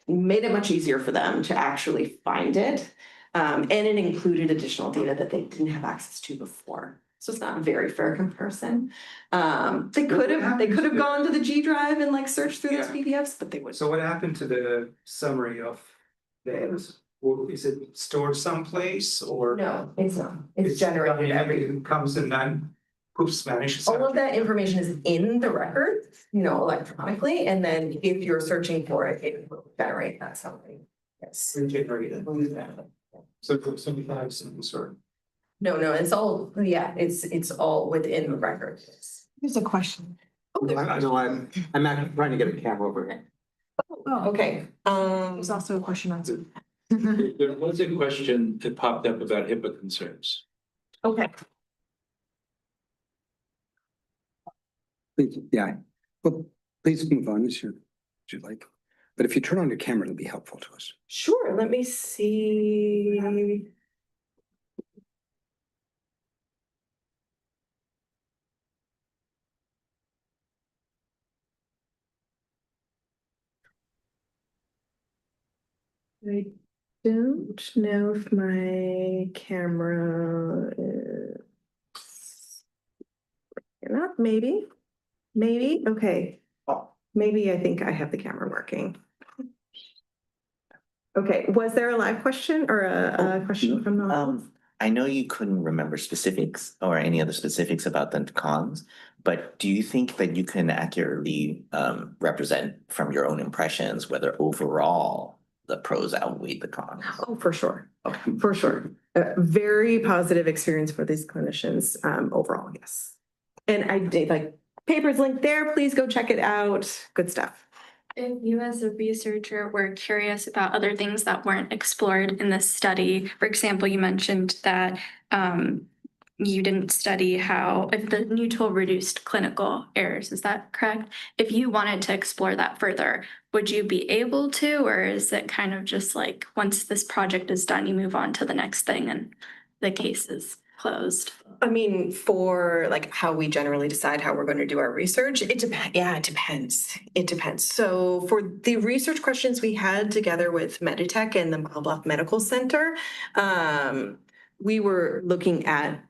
made it much easier for them to actually find it. And it included additional data that they didn't have access to before. So it's not a very fair comparison. They could have gone to the G drive and like searched through those PDFs, but they wouldn't. So what happened to the summary of that? Is it stored someplace or? No, it's not. It's generated every. It comes and then poops vanishes. All of that information is in the record, electronically, and then if you're searching for it, it will generate that summary. Yes. Regenerated. So for 75 cents or. No, it's all, it's all within the record. Here's a question. No, I'm actually trying to get a camera over here. Oh, Okay. there's also a question on Zoom. There was a question that popped up about HIPAA concerns. Okay. Please, yeah, well, please move on if you'd like. But if you turn on your camera, it'll be helpful to us. Sure, let me see. I don't know if my camera is not, maybe, okay. Maybe I think I have the camera working. Okay, was there a live question or a question from the? I know you couldn't remember specifics or any other specifics about the cons, but do you think that you can accurately represent from your own impressions whether overall the pros outweigh the cons? Oh, for sure. Okay. For sure. A very positive experience for these clinicians overall, yes. And I did like papers linked there. Please go check it out. Good stuff. If you as a researcher were curious about other things that weren't explored in this study, for example, you mentioned that you didn't study if the new tool reduced clinical errors, is that correct? If you wanted to explore that further, would you be able to, or is it kind of just like once this project is done, you move on to the next thing and the case is closed? I mean, for like how we generally decide how we're going to do our research, it depends. Yeah, it depends. It depends. So for the research questions we had together with Meditech and the Bluff Medical Center, we were looking at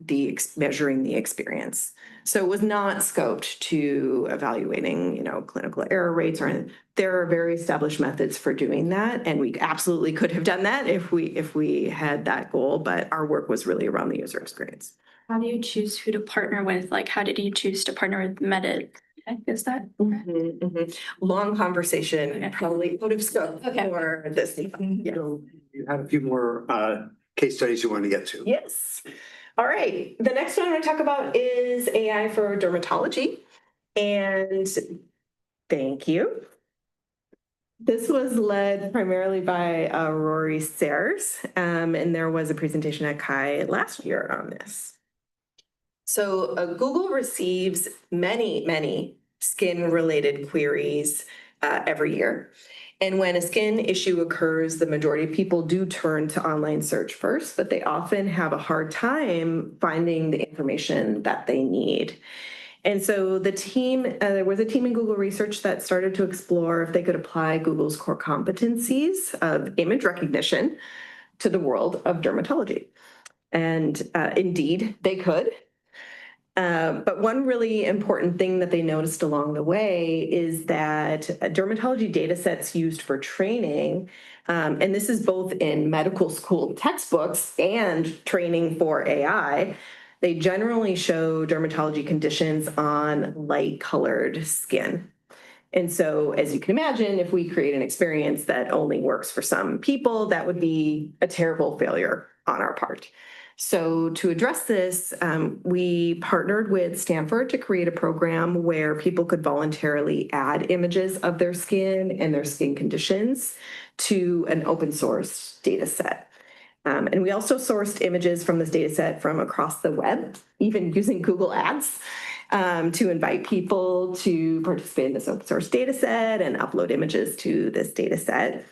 measuring the experience. So it was not scoped to evaluating, clinical error rates or anything. There are very established methods for doing that, and we absolutely could have done that if we had that goal. But our work was really around the user experience. How do you choose who to partner with? Like, how did you choose to partner with Medit? Is that? Long conversation, probably out of scope for this. Yeah. So you had a few more case studies you want to get to. Yes. All right. The next one I'm going to talk about is AI for dermatology. And thank you. This was led primarily by Rory Sayers, and there was a presentation at CHI last year on this. So Google receives many skin-related queries every year. And when a skin issue occurs, the majority of people do turn to online search first, but they often have a hard time finding the information that they need. And so there was a team in Google Research that started to explore if they could apply Google's core competencies of image recognition to the world of dermatology. And indeed, they could. But one really important thing that they noticed along the way is that dermatology data sets used for training, and this is both in medical school textbooks and training for AI, they generally show dermatology conditions on light-colored skin. And so, as you can imagine, if we create an experience that only works for some people, that would be a terrible failure on our part. So to address this, we partnered with Stanford to create a program where people could voluntarily add images of their skin and their skin conditions to an open source data set. And we also sourced images from this data set from across the web, even using Google Ads, to invite people to participate in this open source data set and upload images to this data set.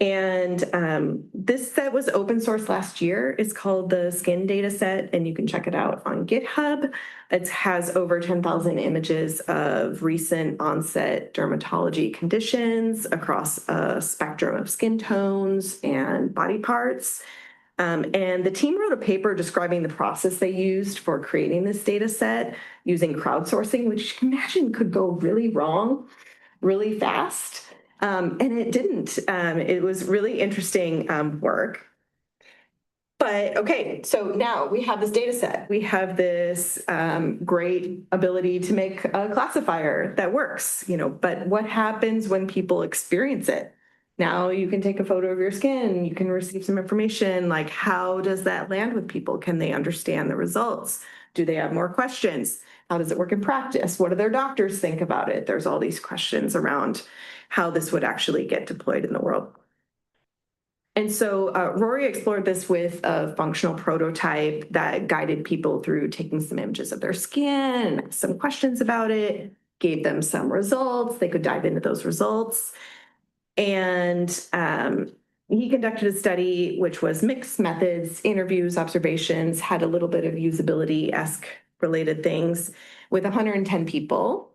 And this set was open source last year. It's called the Skin Data Set, and you can check it out on GitHub. It has over 10,000 images of recent onset dermatology conditions across a spectrum of skin tones and body parts. And the team wrote a paper describing the process they used for creating this data set using crowdsourcing, which you can imagine could go really wrong really fast. And it didn't. It was really interesting work. But okay, so now we have this data set. We have this great ability to make a classifier that works, but what happens when people experience it? Now you can take a photo of your skin, you can receive some information, like how does that land with people? Can they understand the results? Do they have more questions? How does it work in practice? What do their doctors think about it? There's all these questions around how this would actually get deployed in the world. And so Rory explored this with a functional prototype that guided people through taking some images of their skin, some questions about it, gave them some results. They could dive into those results. And he conducted a study which was mixed methods, interviews, observations, had a little bit of usability-esque related things with 110 people.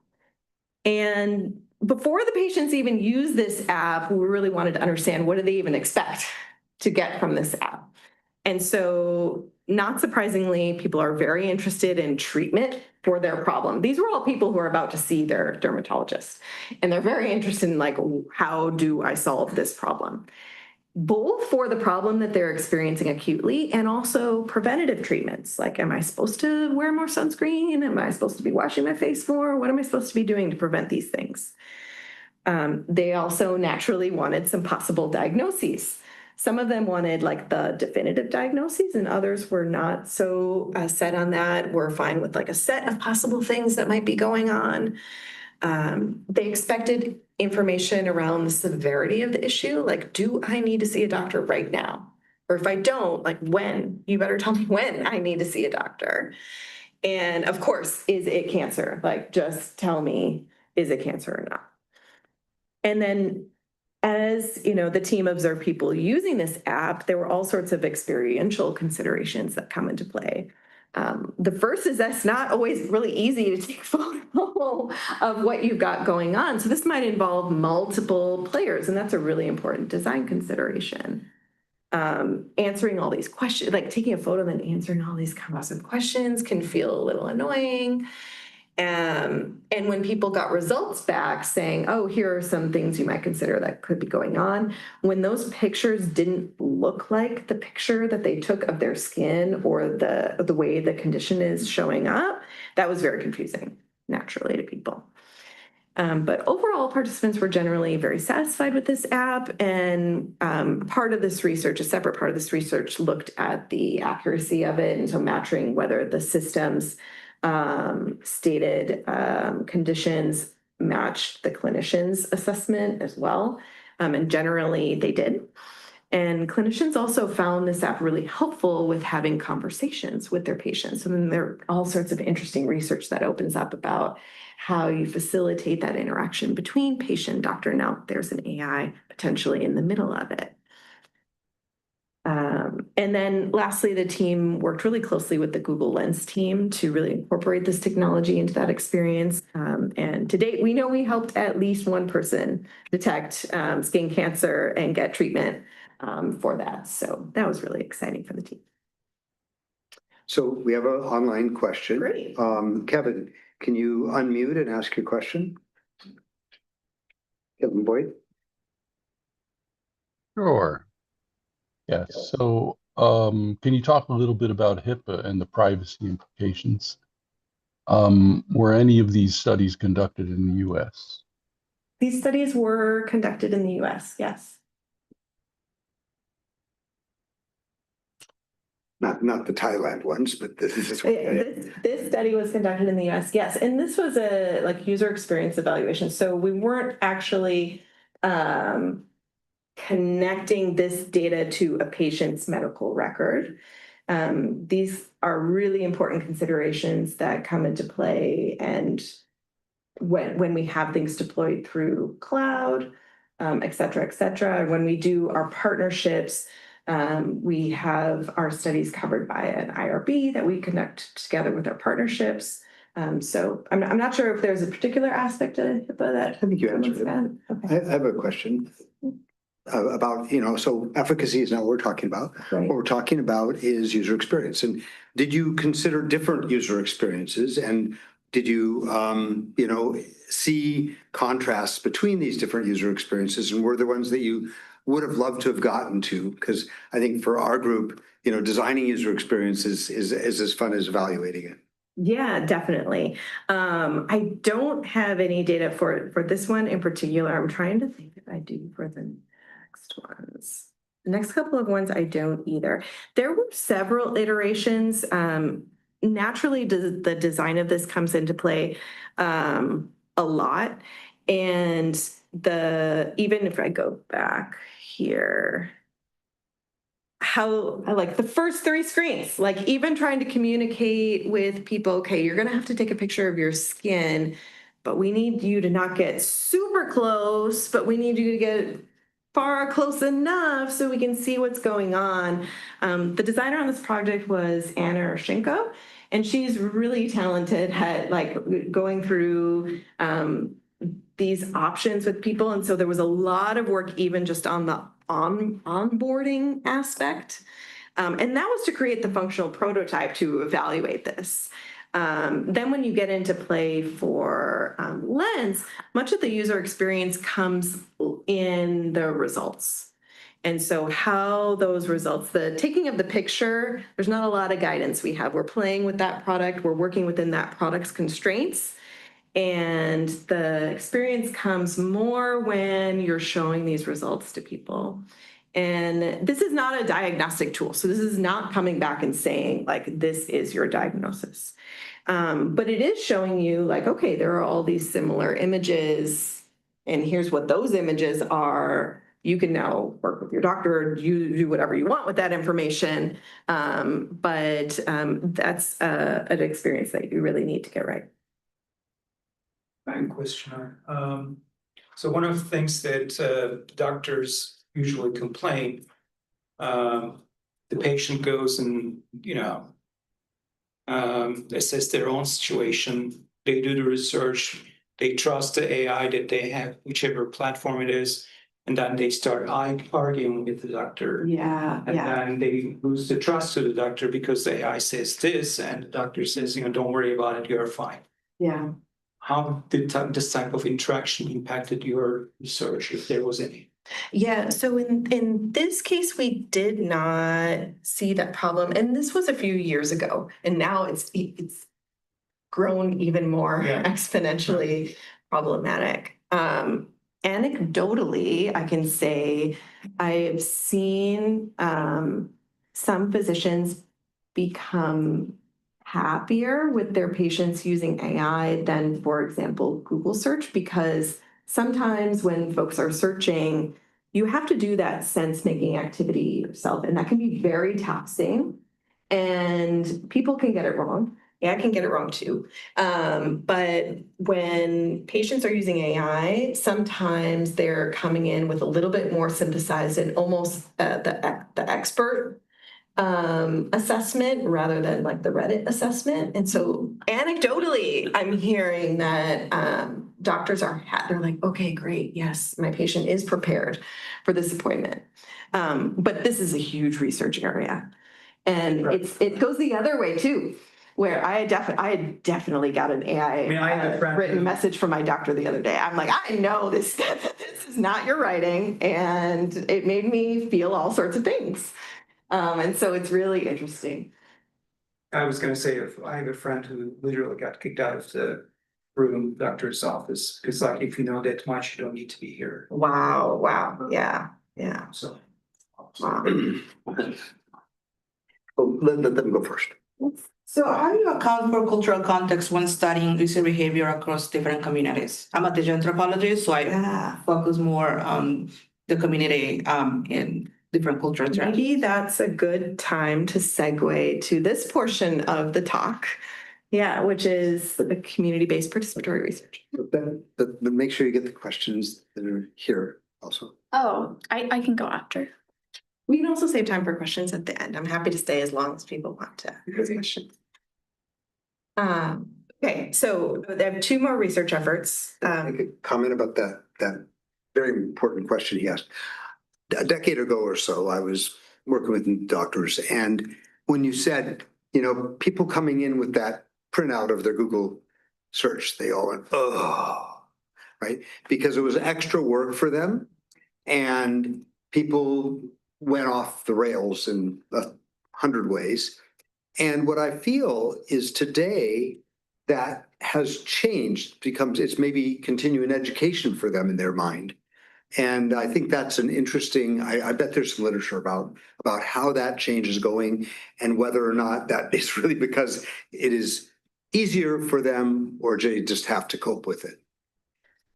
And before the patients even use this app, we really wanted to understand, what do they even expect to get from this app? And so, not surprisingly, people are very interested in treatment for their problem. These were all people who are about to see their dermatologist, and they're very interested in, like, how do I solve this problem? Both for the problem that they're experiencing acutely and also preventative treatments. Like, am I supposed to wear more sunscreen? Am I supposed to be washing my face more? What am I supposed to be doing to prevent these things? They also naturally wanted some possible diagnoses. Some of them wanted like the definitive diagnoses, and others were not so set on that. We're fine with like a set of possible things that might be going on. They expected information around the severity of the issue. Like, do I need to see a doctor right now? Or if I don't, like, when? You better tell me when I need to see a doctor. And of course, is it cancer? Like, just tell me, is it cancer or not? And then as the team observed people using this app, there were all sorts of experiential considerations that come into play. The first is that's not always really easy to take a photo of what you've got going on. So this might involve multiple players, and that's a really important design consideration. Answering all these questions, like taking a photo and then answering all these kinds of questions can feel a little annoying. And when people got results back saying, oh, here are some things you might consider that could be going on, when those pictures didn't look like the picture that they took of their skin or the way the condition is showing up, that was very confusing, naturally, to people. But overall, participants were generally very satisfied with this app. And part of this research, a separate part of this research, looked at the accuracy of it. And so matching whether the systems stated conditions matched the clinician's assessment as well. And generally they did. And clinicians also found this app really helpful with having conversations with their patients. And then there are all sorts of interesting research that opens up about how you facilitate that interaction between patient and doctor. Now, there's an AI potentially in the middle of it. And then lastly, the team worked really closely with the Google Lens team to really incorporate this technology into that experience. And to date, we know we helped at least one person detect skin cancer and get treatment for that. So that was really exciting for the team. So we have an online question. Great. Kevin, can you unmute and ask your question? Kevin Boyd? Sure. Yes. So, can you talk a little bit about HIPAA and the privacy implications? Were any of these studies conducted in the US? These studies were conducted in the US, yes. Not the Thailand ones, but this is. This study was conducted in the US, yes. And this was a like user experience evaluation. So we weren't actually connecting this data to a patient's medical record. These are really important considerations that come into play and when we have things deployed through cloud, et cetera, when we do our partnerships, we have our studies covered by an IRB that we conduct together with our partnerships. So I'm not sure if there's a particular aspect of HIPAA that I think you answered it. Okay. I have a question about, so efficacy is not what we're talking about. Right. What we're talking about is user experience. And did you consider different user experiences? And did you, see contrasts between these different user experiences? And were there ones that you would have loved to have gotten to? Because I think for our group, designing user experiences is as fun as evaluating it. Yeah, definitely. I don't have any data for this one in particular. I'm trying to think if I do for the next ones. The next couple of ones I don't either. There were several iterations. Naturally, the design of this comes into play a lot. And even if I go back here, how like the first 3 screens, like even trying to communicate with people, okay, you're gonna have to take a picture of your skin, but we need you to not get super close, but we need you to get far close enough so we can see what's going on. The designer on this project was Anna Urshenko, and she's really talented at like going through these options with people. And so there was a lot of work even just on the onboarding aspect. And that was to create the functional prototype to evaluate this. Then when you get into play for Lens, much of the user experience comes in the results. And so how those results, the taking of the picture, there's not a lot of guidance we have. We're playing with that product. We're working within that product's constraints. And the experience comes more when you're showing these results to people. And this is not a diagnostic tool. So this is not coming back and saying like, this is your diagnosis. But it is showing you like, okay, there are all these similar images and here's what those images are. You can now work with your doctor, you do whatever you want with that information. But that's an experience that you really need to get right. Questioner. So one of the things that doctors usually complain, the patient goes and, assess their own situation. They do the research. They trust the AI that they have, whichever platform it is. And then they start arguing with the doctor. Yeah. And then they lose the trust to the doctor because the AI says this and the doctor says, don't worry about it, you're fine. Yeah. How did this type of interaction impacted your research, if there was any? Yeah, so in this case, we did not see that problem. And this was a few years ago. And now it's grown even more exponentially problematic. Anecdotally, I can say I've seen some physicians become happier with their patients using AI than, for example, Google search, because sometimes when folks are searching, you have to do that sense-making activity yourself, and that can be very taxing, and people can get it wrong. Yeah, I can get it wrong too. But when patients are using AI, sometimes they're coming in with a little bit more synthesized and almost the expert assessment rather than like the Reddit assessment. And so anecdotally, I'm hearing that doctors they're like, okay, great. Yes, my patient is prepared for this appointment. But this is a huge research area. And it goes the other way too, where I definitely got an AI mean, I had a friend written who- message from my doctor the other day. I'm like, I know this is not your writing, and it made me feel all sorts of things. And so it's really interesting. I was gonna say, if I have a friend who literally got kicked out of the room, doctor's office, because like, if you know that much, you don't need to be here, Wow, yeah. so. Wow. Oh, let them go first. So how do you account for cultural context when studying user behavior across different communities? I'm a digital anthropologist, so I Yeah. focus more on the community in different cultural trends. Maybe that's a good time to segue to this portion of the talk. Yeah, which is the community-based participatory research. But make sure you get the questions that are here also. Oh, I can go after. We can also save time for questions at the end. I'm happy to stay as long as people want to ask questions. Okay, so they have two more research efforts. I could comment about that very important question he asked. A decade ago or so, I was working with doctors, and when you said, people coming in with that printout of their Google search, they all went, oh, right? Because it was extra work for them, and people went off the rails in 100 ways. And what I feel is today that has changed, it's maybe continuing education for them in their mind. And I think that's an interesting, I bet there's some literature about how that change is going and whether or not that is really because it is easier for them or they just have to cope with it.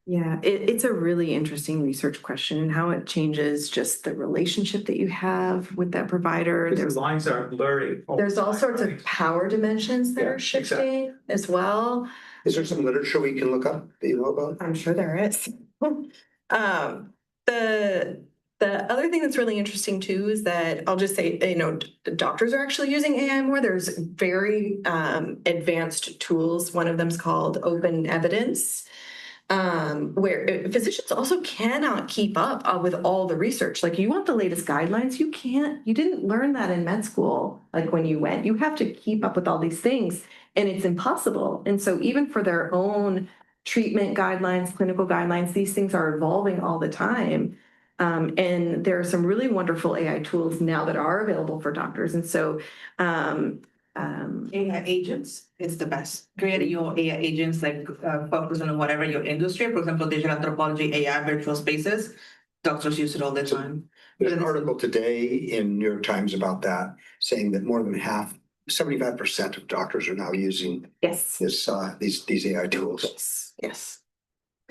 Yeah, it's a really interesting research question and how it changes just the relationship that you have with that provider. The lines are blurry. There's all sorts of power dimensions that Yeah, are shifting as well. Is there some literature we can look up that you know about? I'm sure there is. The other thing that's really interesting too is that I'll just say, the doctors are actually using AI more. There's very advanced tools. One of them is called Open Evidence, where physicians also cannot keep up with all the research. Like, you want the latest guidelines, you didn't learn that in med school. Like, when you went, you have to keep up with all these things, and it's impossible. And so even for their own treatment guidelines, clinical guidelines, these things are evolving all the time. And there are some really wonderful AI tools now that are available for doctors. And so, AI agents is the best. Create your AI agents, like focus on whatever your industry. For example, digital anthropology, AI, virtual spaces. Doctors use it all the time. There's an article today in New York Times about that, saying that more than 75% of doctors are now using these AI tools. Yes.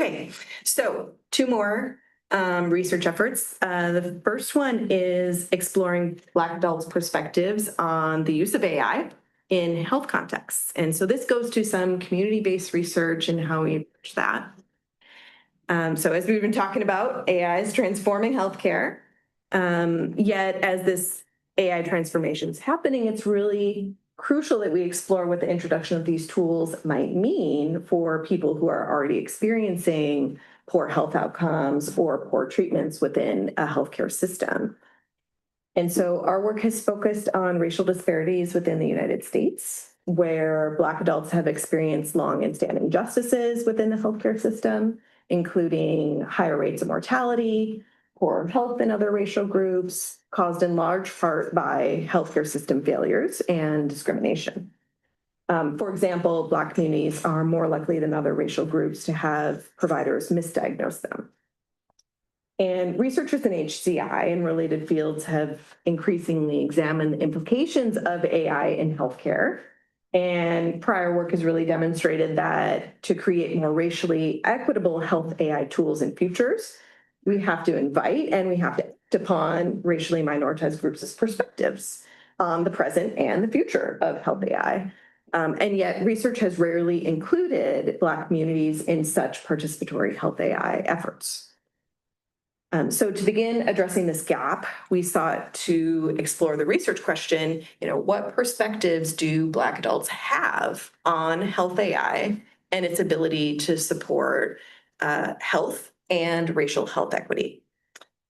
Okay, so two more research efforts. The first one is exploring Black adults' perspectives on the use of AI in health contexts. And so this goes to some community-based research and how we approach that. So as we've been talking about, AI is transforming healthcare. Yet as this AI transformation is happening, it's really crucial that we explore what the introduction of these tools might mean for people who are already experiencing poor health outcomes or poor treatments within a healthcare system. And so our work has focused on racial disparities within the United States, where Black adults have experienced long and standing injustices within the healthcare system, including higher rates of mortality, poor health in other racial groups, caused in large part by healthcare system failures and discrimination. For example, Black communities are more likely than other racial groups to have providers misdiagnose them. And researchers in HCI and related fields have increasingly examined the implications of AI in healthcare. And prior work has really demonstrated that to create more racially equitable health AI tools in futures, we have to invite and we have to act upon racially minoritized groups' perspectives on the present and the future of health AI. And yet research has rarely included Black communities in such participatory health AI efforts. So to begin addressing this gap, we sought to explore the research question, what perspectives do Black adults have on health AI and its ability to support health and racial health equity?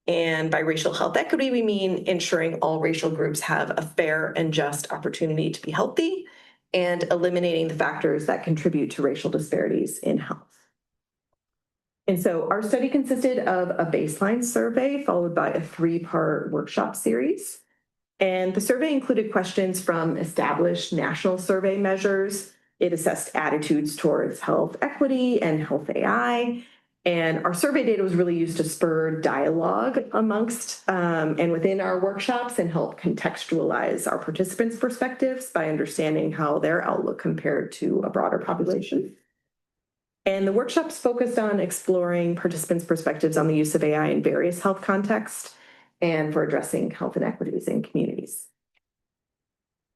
And by racial health equity, we mean ensuring all racial groups have a fair and just opportunity to be healthy and eliminating the factors that contribute to racial disparities in health. And so our study consisted of a baseline survey followed by a 3-part workshop series. And the survey included questions from established national survey measures. It assessed attitudes towards health equity and health AI. And our survey data was really used to spur dialogue amongst and within our workshops and help contextualize our participants' perspectives by understanding how their outlook compared to a broader population. And the workshops focused on exploring participants' perspectives on the use of AI in various health contexts and for addressing health inequities in communities.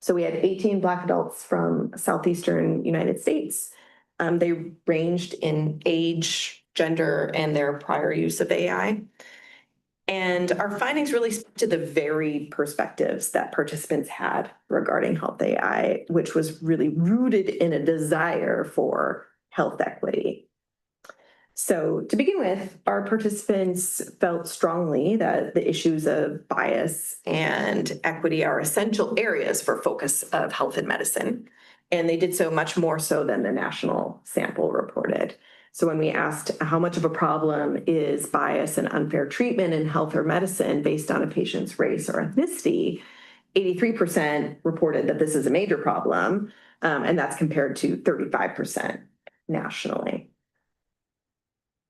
So we had 18 Black adults from Southeastern United States. They ranged in age, gender, and their prior use of AI. And our findings really speak to the varied perspectives that participants had regarding health AI, which was really rooted in a desire for health equity. So to begin with, our participants felt strongly that the issues of bias and equity are essential areas for focus of health and medicine. And they did so much more so than the national sample reported. So when we asked how much of a problem is bias and unfair treatment in health or medicine based on a patient's race or ethnicity, 83% reported that this is a major problem, and that's compared to 35% nationally.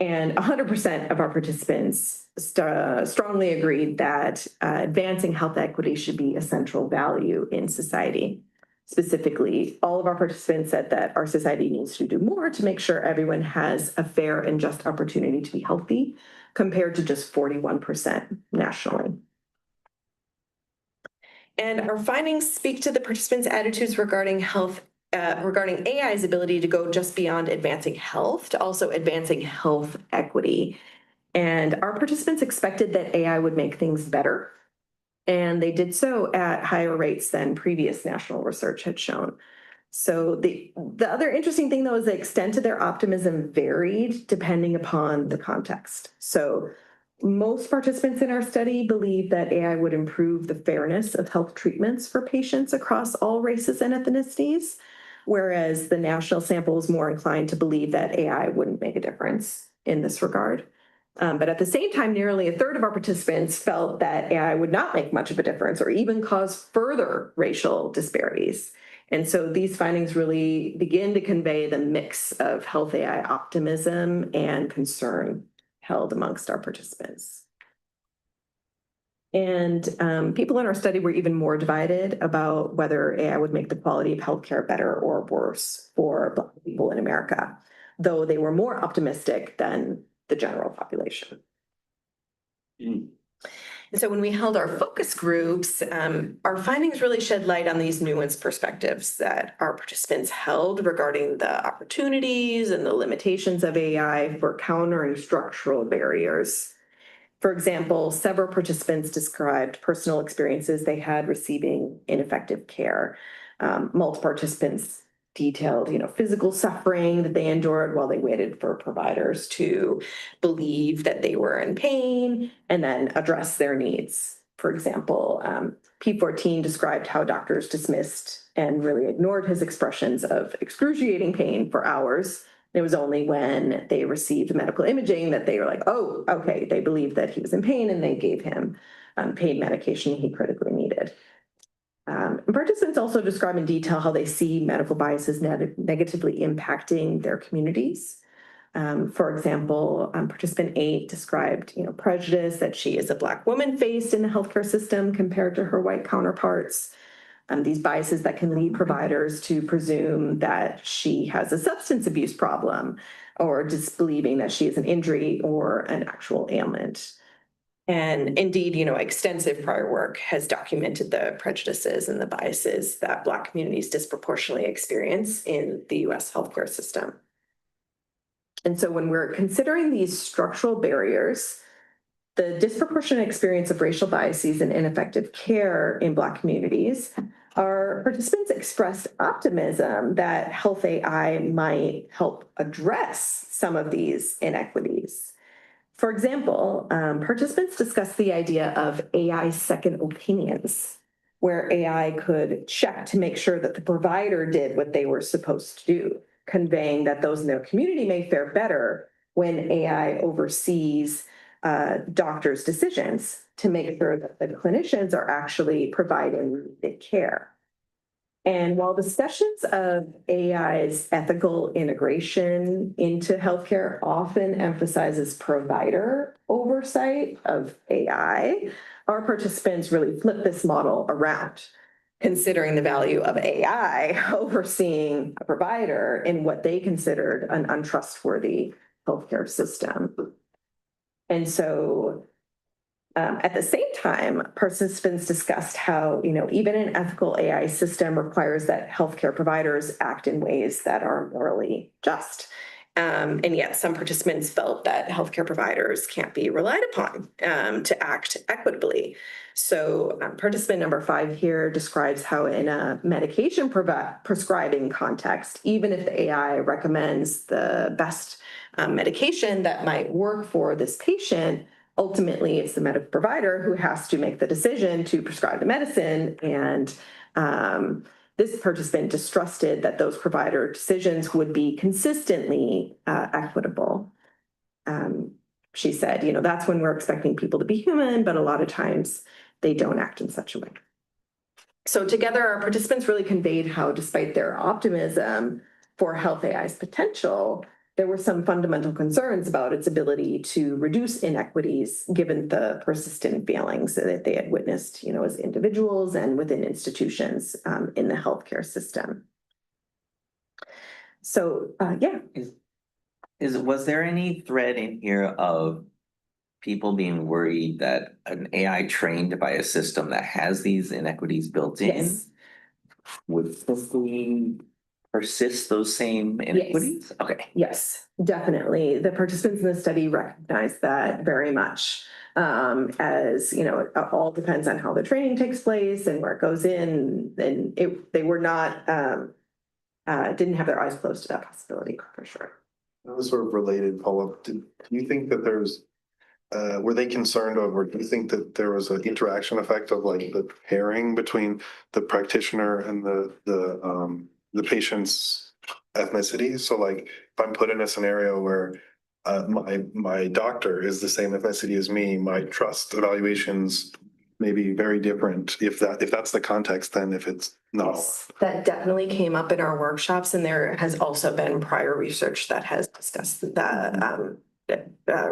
And 100% of our participants strongly agreed that advancing health equity should be a central value in society. Specifically, all of our participants said that our society needs to do more to make sure everyone has a fair and just opportunity to be healthy, compared to just 41% nationally. And our findings speak to the participants' attitudes regarding health, regarding AI's ability to go just beyond advancing health to also advancing health equity. And our participants expected that AI would make things better, and they did so at higher rates than previous national research had shown. So the other interesting thing, though, is the extent to their optimism varied depending upon the context. So most participants in our study believed that AI would improve the fairness of health treatments for patients across all races and ethnicities, whereas the national sample is more inclined to believe that AI wouldn't make a difference in this regard. But at the same time, nearly a third of our participants felt that AI would not make much of a difference or even cause further racial disparities. And so these findings really begin to convey the mix of health AI optimism and concern held amongst our participants. And people in our study were even more divided about whether AI would make the quality of healthcare better or worse for Black people in America, though they were more optimistic than the general population. And so when we held our focus groups, our findings really shed light on these nuanced perspectives that our participants held regarding the opportunities and the limitations of AI for countering structural barriers. For example, several participants described personal experiences they had receiving ineffective care. Multiple participants detailed, physical suffering that they endured while they waited for providers to believe that they were in pain and then address their needs. For example, P14 described how doctors dismissed and really ignored his expressions of excruciating pain for hours. It was only when they received medical imaging that they were like, oh, okay, they believed that he was in pain and they gave him pain medication he critically needed. Participants also describe in detail how they see medical biases negatively impacting their communities. For example, participant 8 described, prejudice that she as a Black woman faced in the healthcare system compared to her white counterparts. These biases that can lead providers to presume that she has a substance abuse problem or disbelieving that she has an injury or an actual ailment. And indeed, extensive prior work has documented the prejudices and the biases that Black communities disproportionately experience in the US healthcare system. And so when we're considering these structural barriers, the disproportionate experience of racial biases and ineffective care in Black communities, our participants expressed optimism that health AI might help address some of these inequities. For example, participants discussed the idea of AI second opinions, where AI could check to make sure that the provider did what they were supposed to do, conveying that those in their community may fare better when AI oversees doctors' decisions to make sure that the clinicians are actually providing the care. And while discussions of AI's ethical integration into healthcare often emphasizes provider oversight of AI, our participants really flip this model around, considering the value of AI overseeing a provider in what they considered an untrustworthy healthcare system. And so at the same time, participants discussed how, even an ethical AI system requires that healthcare providers act in ways that are morally just. And yet some participants felt that healthcare providers can't be relied upon to act equitably. So participant number 5 here describes how in a medication prescribing context, even if the AI recommends the best medication that might work for this patient, ultimately, it's the medical provider who has to make the decision to prescribe the medicine. And this participant distrusted that those provider decisions would be consistently equitable. She said, that's when we're expecting people to be human, but a lot of times they don't act in such a way. So together, our participants really conveyed how, despite their optimism for health AI's potential, there were some fundamental concerns about its ability to reduce inequities given the persistent failings that they had witnessed, as individuals and within institutions in the healthcare system. So, Was there any thread in here of people being worried that an AI trained by a system that has these inequities built in Yes. would simply persist those same inequities? Yes. Okay. Yes, definitely. The participants in the study recognized that very much. As it all depends on how the training takes place and where it goes in. And they were not, didn't have their eyes closed to that possibility for sure. That was sort of related, Paula. Do you think that were they concerned over, do you think that there was an interaction effect of like the pairing between the practitioner and the patient's ethnicity? So like if I'm put in a scenario where my doctor is the same ethnicity as me, my trust evaluations may be very different. If that's the context, then if it's not. Yes, that definitely came up in our workshops, and there has also been prior research that has discussed the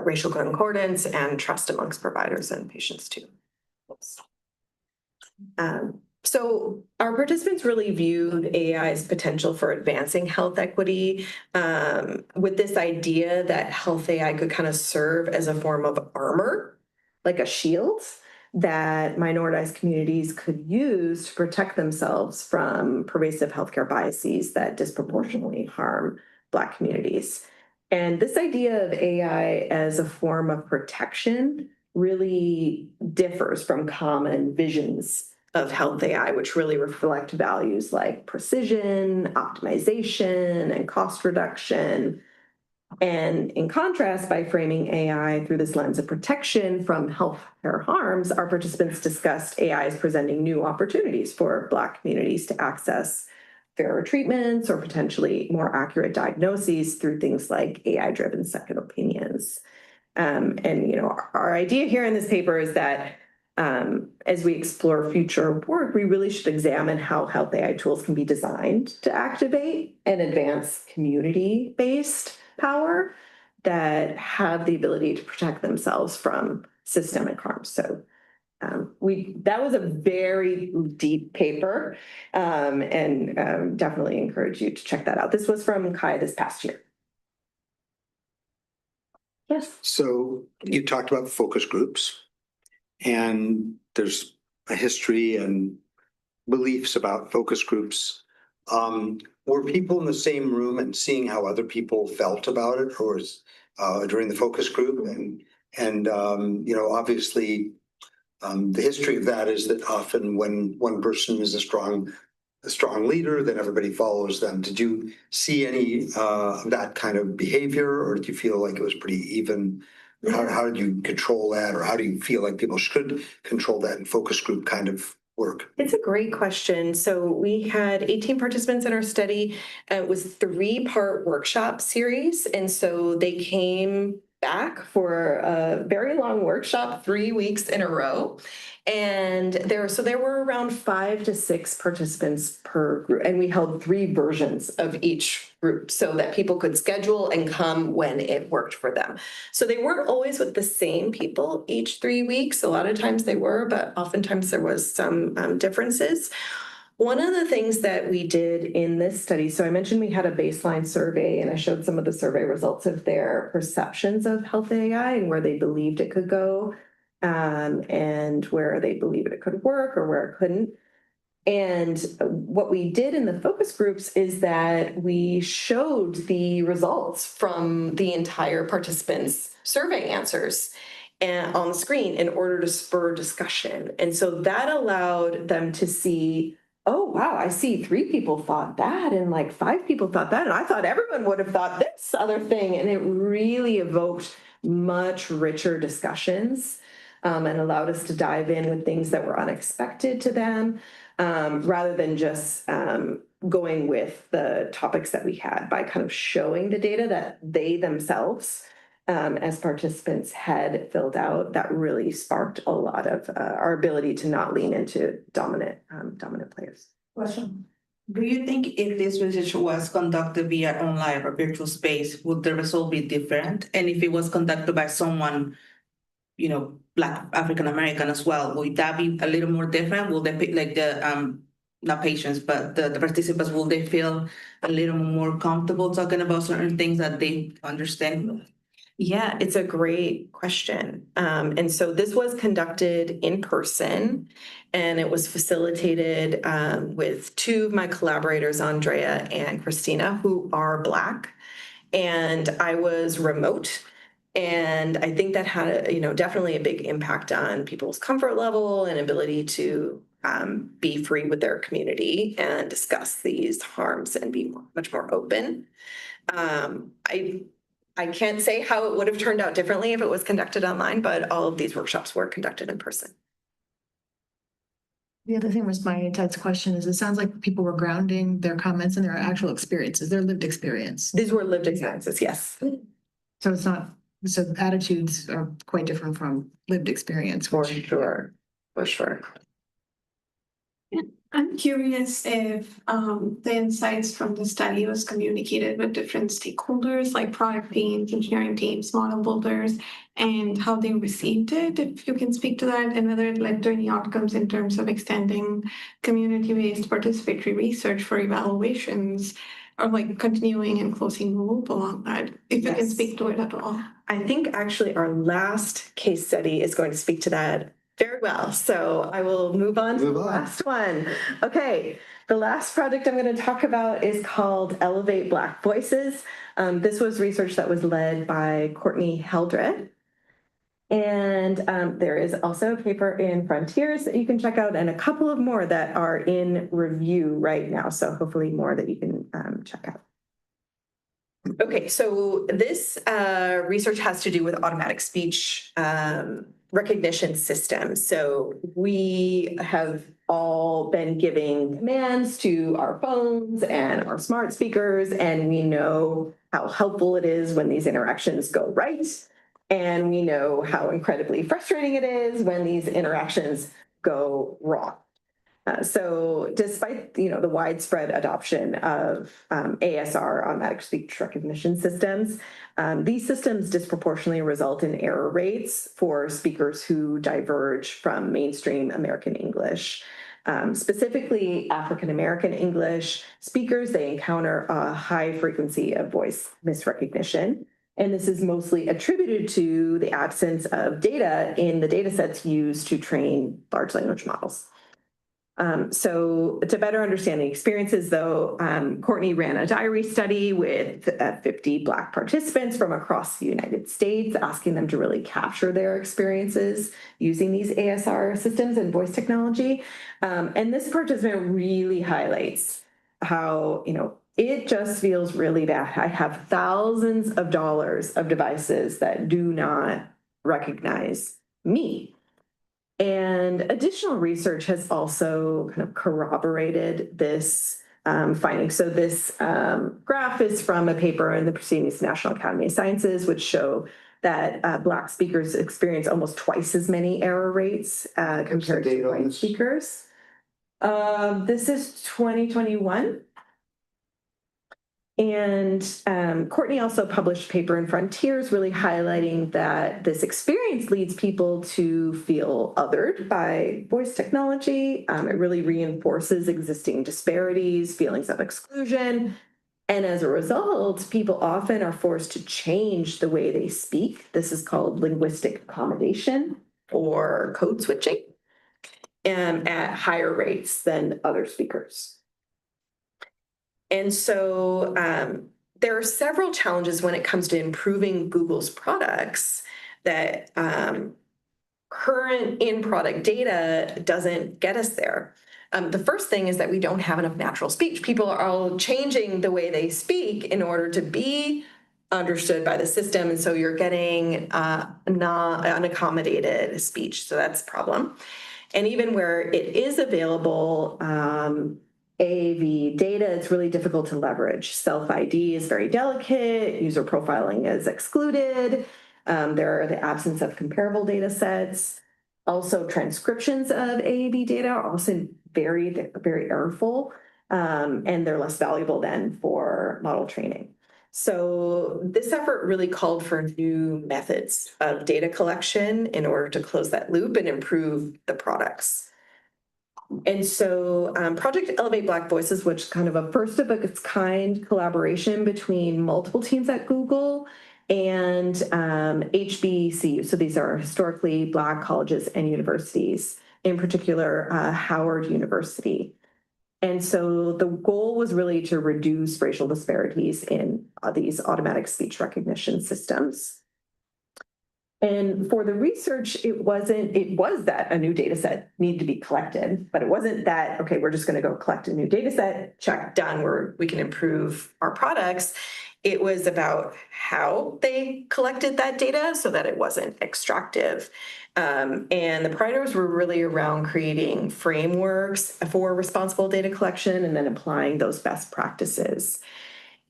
racial concordance and trust amongst providers and patients too. So our participants really viewed AI's potential for advancing health equity with this idea that health AI could kind of serve as a form of armor, like a shield that minoritized communities could use to protect themselves from pervasive healthcare biases that disproportionately harm Black communities. And this idea of AI as a form of protection really differs from common visions of health AI, which really reflect values like precision, optimization, and cost reduction. And in contrast, by framing AI through this lens of protection from healthcare harms, our participants discussed AI as presenting new opportunities for Black communities to access fairer treatments or potentially more accurate diagnoses through things like AI-driven second opinions. Our idea here in this paper is that as we explore future work, we really should examine how health AI tools can be designed to activate and advance community-based power that have the ability to protect themselves from systemic harm. So that was a very deep paper, and definitely encourage you to check that out. This was from Kai this past year. Yes. So you talked about focus groups, and there's a history and beliefs about focus groups. Were people in the same room and seeing how other people felt about it, or during the focus group? And obviously, the history of that is that often when one person is a strong leader, then everybody follows them. Did you see any of that kind of behavior, or did you feel like it was pretty even How do you control that, or how do you feel like people should control that in focus group kind of work? It's a great question. So we had 18 participants in our study. It was 3-part workshop series. And so they came back for a very long workshop, 3 weeks in a row. And there were around 5 to 6 participants per group. And we held 3 versions of each group so that people could schedule and come when it worked for them. So they weren't always with the same people each 3 weeks. A lot of times they were, but oftentimes there was some differences. One of the things that we did in this study, so I mentioned we had a baseline survey, and I showed some of the survey results of their perceptions of health AI and where they believed it could go, and where they believed it could work or where it couldn't. And what we did in the focus groups is that we showed the results from the entire participants' survey answers on the screen in order to spur discussion. And so that allowed them to see, oh, wow, I see 3 people thought that and like 5 people thought that. And I thought everyone would have thought this other thing. And it really evoked much richer discussions and allowed us to dive in with things that were unexpected to them, rather than just going with the topics that we had, by kind of showing the data that they themselves, as participants, had filled out. That really sparked a lot of our ability to not lean into dominant players. Question. Do you think if this research was conducted via online or virtual space, would the result be different? And if it was conducted by someone, Black African American as well, would that be a little more different? Will they like the not patients, but the participants, will they feel a little more comfortable talking about certain things that they understand? Yeah, it's a great question. And so this was conducted in person, and it was facilitated with 2 of my collaborators, Andrea and Christina, who are Black. And I was remote. And I think that had, definitely a big impact on people's comfort level and ability to be free with their community and discuss these harms and be much more open. I can't say how it would have turned out differently if it was conducted online, but all of these workshops were conducted in person. The other thing was my Ted's question is, it sounds like people were grounding their comments in their actual experiences, their lived experience. These were lived experiences, yes. So it's not, so attitudes are quite different from lived experience. For sure, for sure. I'm curious if the insights from the study was communicated with different stakeholders, like product teams, engineering teams, model builders, and how they received it, if you can speak to that, and whether it led to any outcomes in terms of extending community-based participatory research for evaluations, or like continuing and closing the loop along that, if you can speak to it at all. I think actually our last case study is going to speak to that very well. So I will move on to the last one. Okay, the last project I'm going to talk about is called Elevate Black Voices. This was research that was led by Courtney Heldred. And there is also a paper in Frontiers that you can check out, and a couple of more that are in review right now. So hopefully more that you can check out. Okay, so this research has to do with automatic speech recognition systems. So we have all been giving commands to our phones and our smart speakers, and we know how helpful it is when these interactions go right. And we know how incredibly frustrating it is when these interactions go wrong. So despite the widespread adoption of ASR, automatic speech recognition systems, these systems disproportionately result in error rates for speakers who diverge from mainstream American English. Specifically, African American English speakers, they encounter a high frequency of voice misrecognition. And this is mostly attributed to the absence of data in the data sets used to train large language models. So to better understand the experiences, though, Courtney ran a diary study with 50 Black participants from across the United States, asking them to really capture their experiences using these ASR systems and voice technology. And this participant really highlights how, It just feels really bad. I have thousands of dollars of devices that do not recognize me. And additional research has also kind of corroborated this finding. So this graph is from a paper in the Proceedings National Academy of Sciences, which show that Black speakers experience almost twice as many error rates compared to white speakers. This is 2021. And Courtney also published a paper in Frontiers really highlighting that this experience leads people to feel othered by voice technology. It really reinforces existing disparities, feelings of exclusion. And as a result, people often are forced to change the way they speak. This is called linguistic accommodation or code switching at higher rates than other speakers. And so there are several challenges when it comes to improving Google's products that current in-product data doesn't get us there. The first thing is that we don't have enough natural speech. People are all changing the way they speak in order to be understood by the system. And so you're getting unaccommodated speech. So that's a problem. And even where it is available, AAV data, it's really difficult to leverage. Self-ID is very delicate. User profiling is excluded. There are the absence of comparable data sets. Also, transcriptions of AAV data are also very, very errorful, and they're less valuable than for model training. So this effort really called for new methods of data collection in order to close that loop and improve the products. And so Project Elevate Black Voices, which is kind of a first of its kind collaboration between multiple teams at Google and HBCU. So these are historically Black colleges and universities, in particular Howard University. And so the goal was really to reduce racial disparities in these automatic speech recognition systems. And for the research, it was that a new data set needed to be collected, but it wasn't that, okay, we're just going to go collect a new data set, check, done, we can improve our products. It was about how they collected that data so that it wasn't extractive. And the priorities were really around creating frameworks for responsible data collection and then applying those best practices.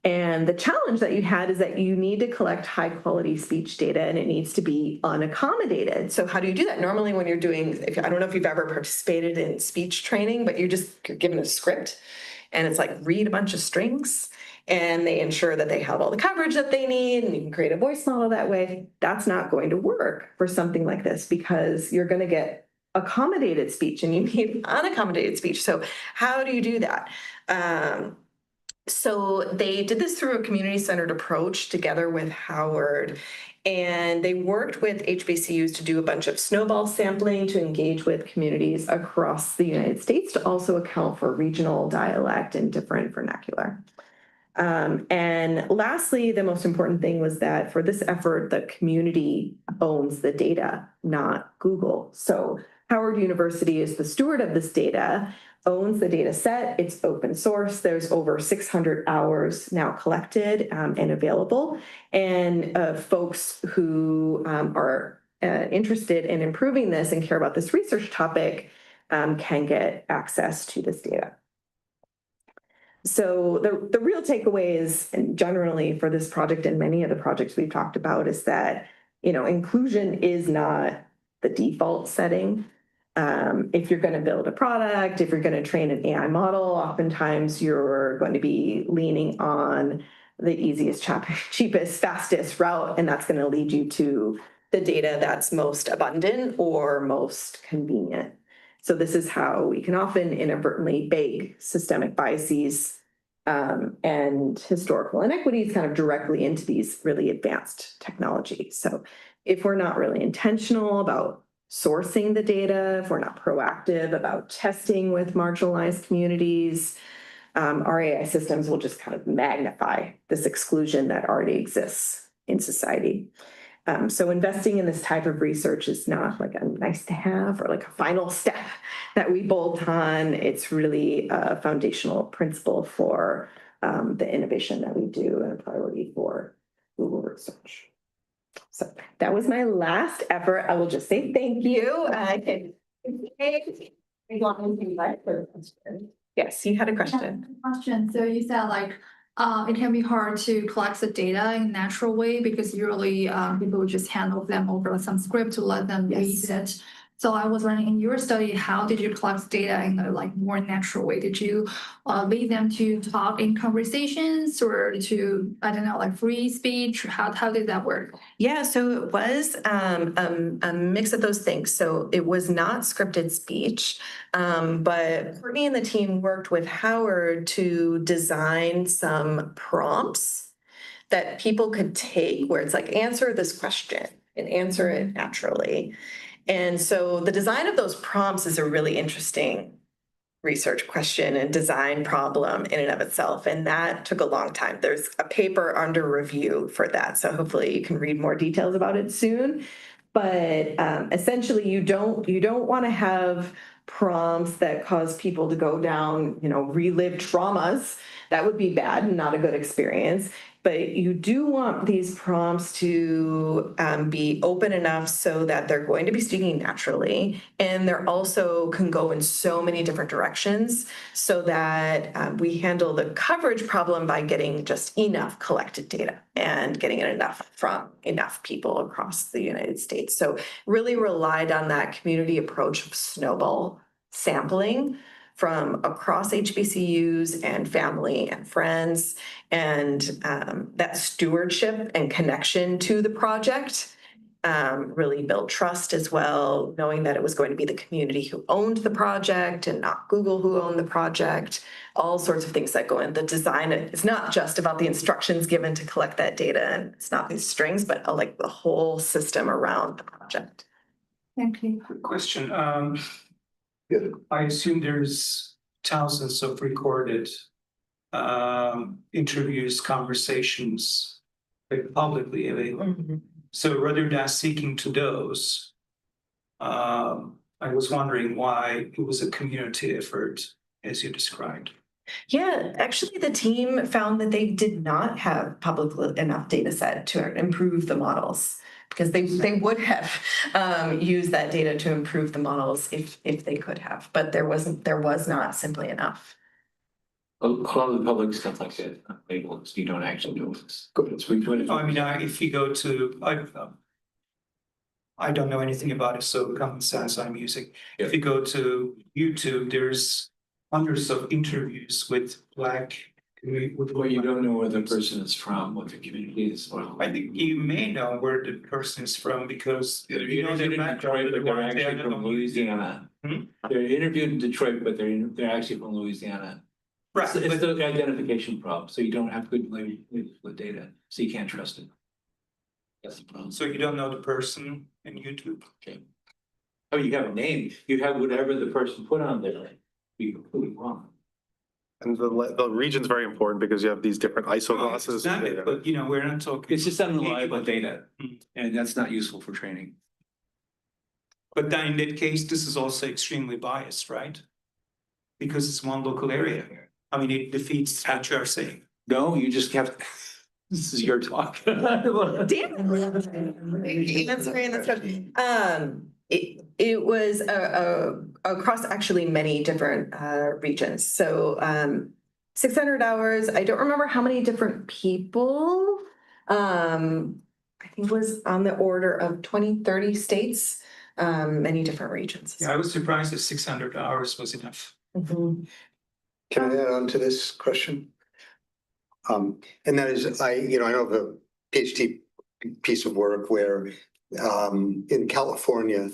And the challenge that you had is that you need to collect high quality speech data and it needs to be unaccommodated. So how do you do that? Normally when you're doing, I don't know if you've ever participated in speech training, but you're given a script and it's like read a bunch of strings and they ensure that they have all the coverage that they need and you can create a voice model that way. That's not going to work for something like this because you're going to get accommodated speech and you need unaccommodated speech. So how do you do that? So they did this through a community-centered approach together with Howard, and they worked with HBCUs to do a bunch of snowball sampling to engage with communities across the United States to also account for regional dialect and different vernacular. And lastly, the most important thing was that for this effort, the community owns the data, not Google. So Howard University is the steward of this data, owns the data set. It's open source. There's over 600 hours now collected and available. And folks who are interested in improving this and care about this research topic can get access to this data. So the real takeaway is, and generally for this project and many of the projects we've talked about, is that, inclusion is not the default setting. If you're going to build a product, if you're going to train an AI model, oftentimes you're going to be leaning on the easiest, cheapest, fastest route, and that's going to lead you to the data that's most abundant or most convenient. So this is how we can often inadvertently bake systemic biases and historical inequities kind of directly into these really advanced technologies. So if we're not really intentional about sourcing the data, if we're not proactive about testing with marginalized communities, our AI systems will just kind of magnify this exclusion that already exists in society. So investing in this type of research is not like a nice to have or like a final step that we bolt on. It's really a foundational principle for the innovation that we do and a priority for Google research. So that was my last effort. I will just say thank you. Yes, you had a question. So you said like, it can be hard to collect the data in a natural way because usually people would just handle them over some script to let them read it. So I was wondering, in your study, how did you collect data in a like more natural way? Did you lead them to talk in conversations or to, I don't know, like free speech? How did that work? Yeah, so it was a mix of those things. So it was not scripted speech, but Courtney and the team worked with Howard to design some prompts that people could take where it's like, answer this question and answer it naturally. And so the design of those prompts is a really interesting research question and design problem in and of itself. And that took a long time. There's a paper under review for that. So hopefully you can read more details about it soon. But essentially you don't want to have prompts that cause people to go down, relive traumas. That would be bad and not a good experience. But you do want these prompts to be open enough so that they're going to be speaking naturally. And they're also can go in so many different directions so that we handle the coverage problem by getting just enough collected data and getting it enough from enough people across the United States. So really relied on that community approach of snowball sampling from across HBCUs and family and friends, and that stewardship and connection to the project really built trust as well, knowing that it was going to be the community who owned the project and not Google who owned the project, all sorts of things that go in. The design, it's not just about the instructions given to collect that data, and it's not these strings, but like the whole system around the project. Thank you. Quick question. I assume there's thousands of recorded interviews, conversations, like publicly available. So rather than seeking to those, I was wondering why it was a community effort, as you described. Yeah, actually the team found that they did not have public enough data set to improve the models, because they would have used that data to improve the models if they could have, but there was not simply enough. A lot of the public stuff like that, labels, you don't actually know this. I mean, if you go to, I don't know anything about it, so common sense I'm using. If you go to YouTube, there's hundreds of interviews with Black. Well, you don't know where the person is from, what the community is from. I think you may know where the person is from because you know their background, but they're actually from Louisiana. They're interviewed in Detroit, but they're actually from Louisiana. Right. It's the identification problem, so you don't have good labels with data, so you can't trust it. That's the problem. So you don't know the person in YouTube? Okay. I mean, you have a name, you have whatever the person put on there, be completely wrong. And the region's very important because you have these different ISO classes. But we're not talking. It's just unreliable data, and that's not useful for training. But then in that case, this is also extremely biased, right? Because it's one local area. I mean, it defeats what you are saying. No, you just have, this is your talk. Damn. That's right. It was across actually many different regions. So 600 hours. I don't remember how many different people. I think it was on the order of 20, 30 states, many different regions. Yeah, I was surprised that 600 hours was enough. Mm-hmm. Can I add on to this question? And that is, I know of a PhD piece of work where in California,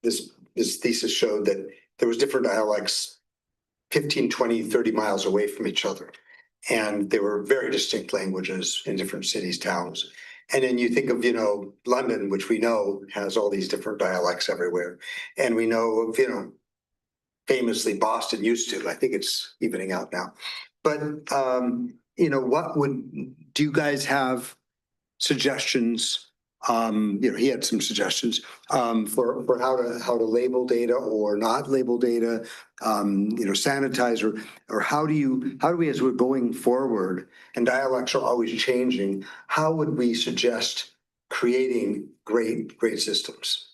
this thesis showed that there was different dialects 15, 20, 30 miles away from each other. And they were very distinct languages in different cities, towns. And then you think of, London, which we know has all these different dialects everywhere. And we know of, famously Boston used to, I think it's evening out now. But, do you guys have suggestions He had some suggestions for how to label data or not label data, sanitize or how do we, as we're going forward, and dialects are always changing, how would we suggest creating great systems?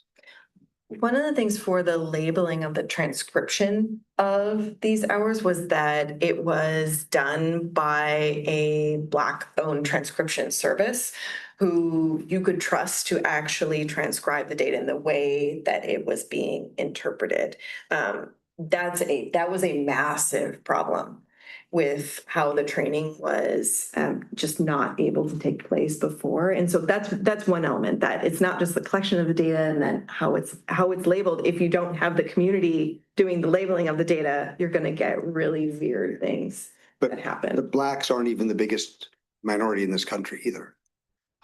One of the things for the labeling of the transcription of these hours was that it was done by a Black-owned transcription service who you could trust to actually transcribe the data in the way that it was being interpreted. That was a massive problem with how the training was just not able to take place before. And so that's one element, that it's not just the collection of the data and then how it's labeled. If you don't have the community doing the labeling of the data, you're going to get really weird things that happen. The Blacks aren't even the biggest minority in this country either.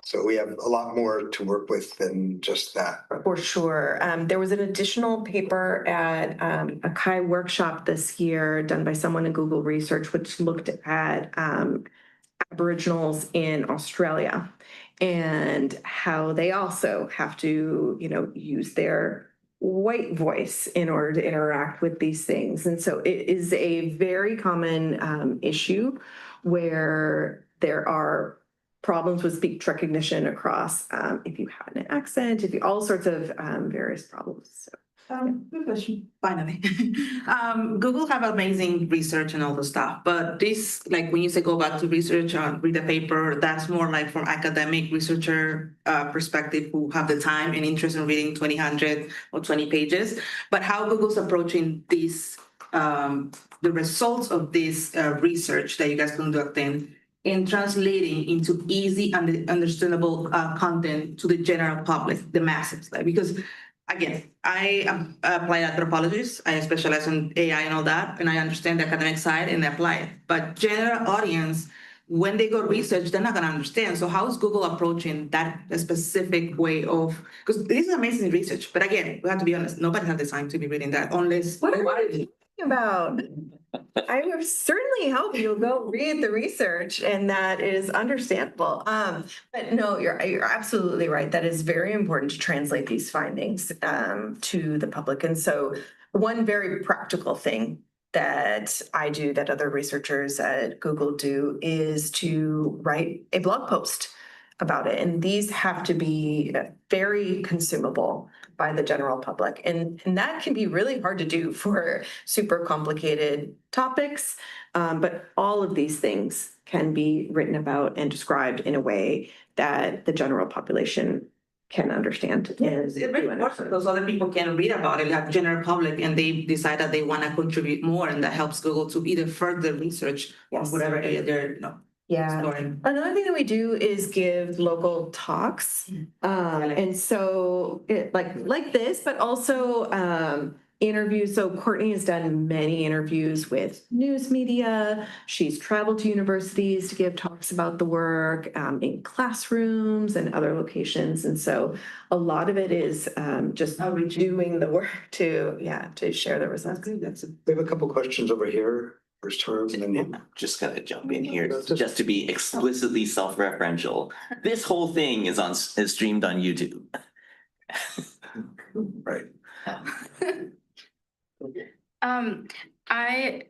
So we have a lot more to work with than just that. For sure. There was an additional paper at a CHI workshop this year done by someone in Google Research, which looked at Aboriginals in Australia and how they also have to, use their white voice in order to interact with these things. And so it is a very common issue where there are problems with speech recognition across if you have an accent, all sorts of various problems. So. Good question. Finally, Google have amazing research and all the stuff, but this, like when you say go back to research, read a paper, that's more like from academic researcher perspective who have the time and interest in reading 200 or 20 pages. But how Google's approaching this, the results of this research that you guys conducting, in translating into easy and understandable content to the general public, the masses, because again, I am applied anthropologist. I specialize in AI and all that, and I understand the academic side and apply it. But general audience, when they go research, they're not going to understand. So how is Google approaching that specific way of, because this is amazing research, but again, we have to be honest, nobody has the time to be reading that unless. What are you talking about? I would certainly help you go read the research, and that is understandable. But no, you're absolutely right. That is very important to translate these findings to the public. And so one very practical thing that I do that other researchers at Google do is to write a blog post about it. And these have to be very consumable by the general public. And that can be really hard to do for super complicated topics. But all of these things can be written about and described in a way that the general population can understand. It's very important because other people can read about it, like general public, and they decide that they want to contribute more, and that helps Google to either further research on whatever area they're exploring. Another thing that we do is give local talks. And so like this, but also interviews. So Courtney has done many interviews with news media. She's traveled to universities to give talks about the work in classrooms and other locations. And so a lot of it is just doing the work to share the results. We have a couple questions over here. First term, and then you. Just gotta jump in here, just to be explicitly self-referential. This whole thing is streamed on YouTube. Right. I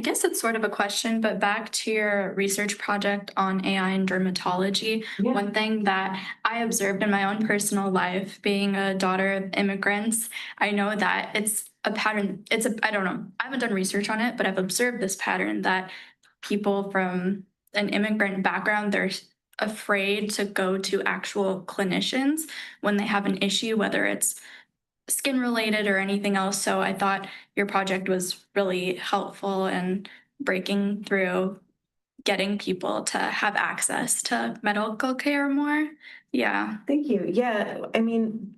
guess it's sort of a question, but back to your research project on AI and dermatology, one thing that I observed in my own personal life, being a daughter of immigrants, I know that it's a pattern. I don't know, I haven't done research on it, but I've observed this pattern that people from an immigrant background, they're afraid to go to actual clinicians when they have an issue, whether it's skin related or anything else. So I thought your project was really helpful in breaking through, getting people to have access to medical care more. Yeah. Thank you. Yeah, I mean,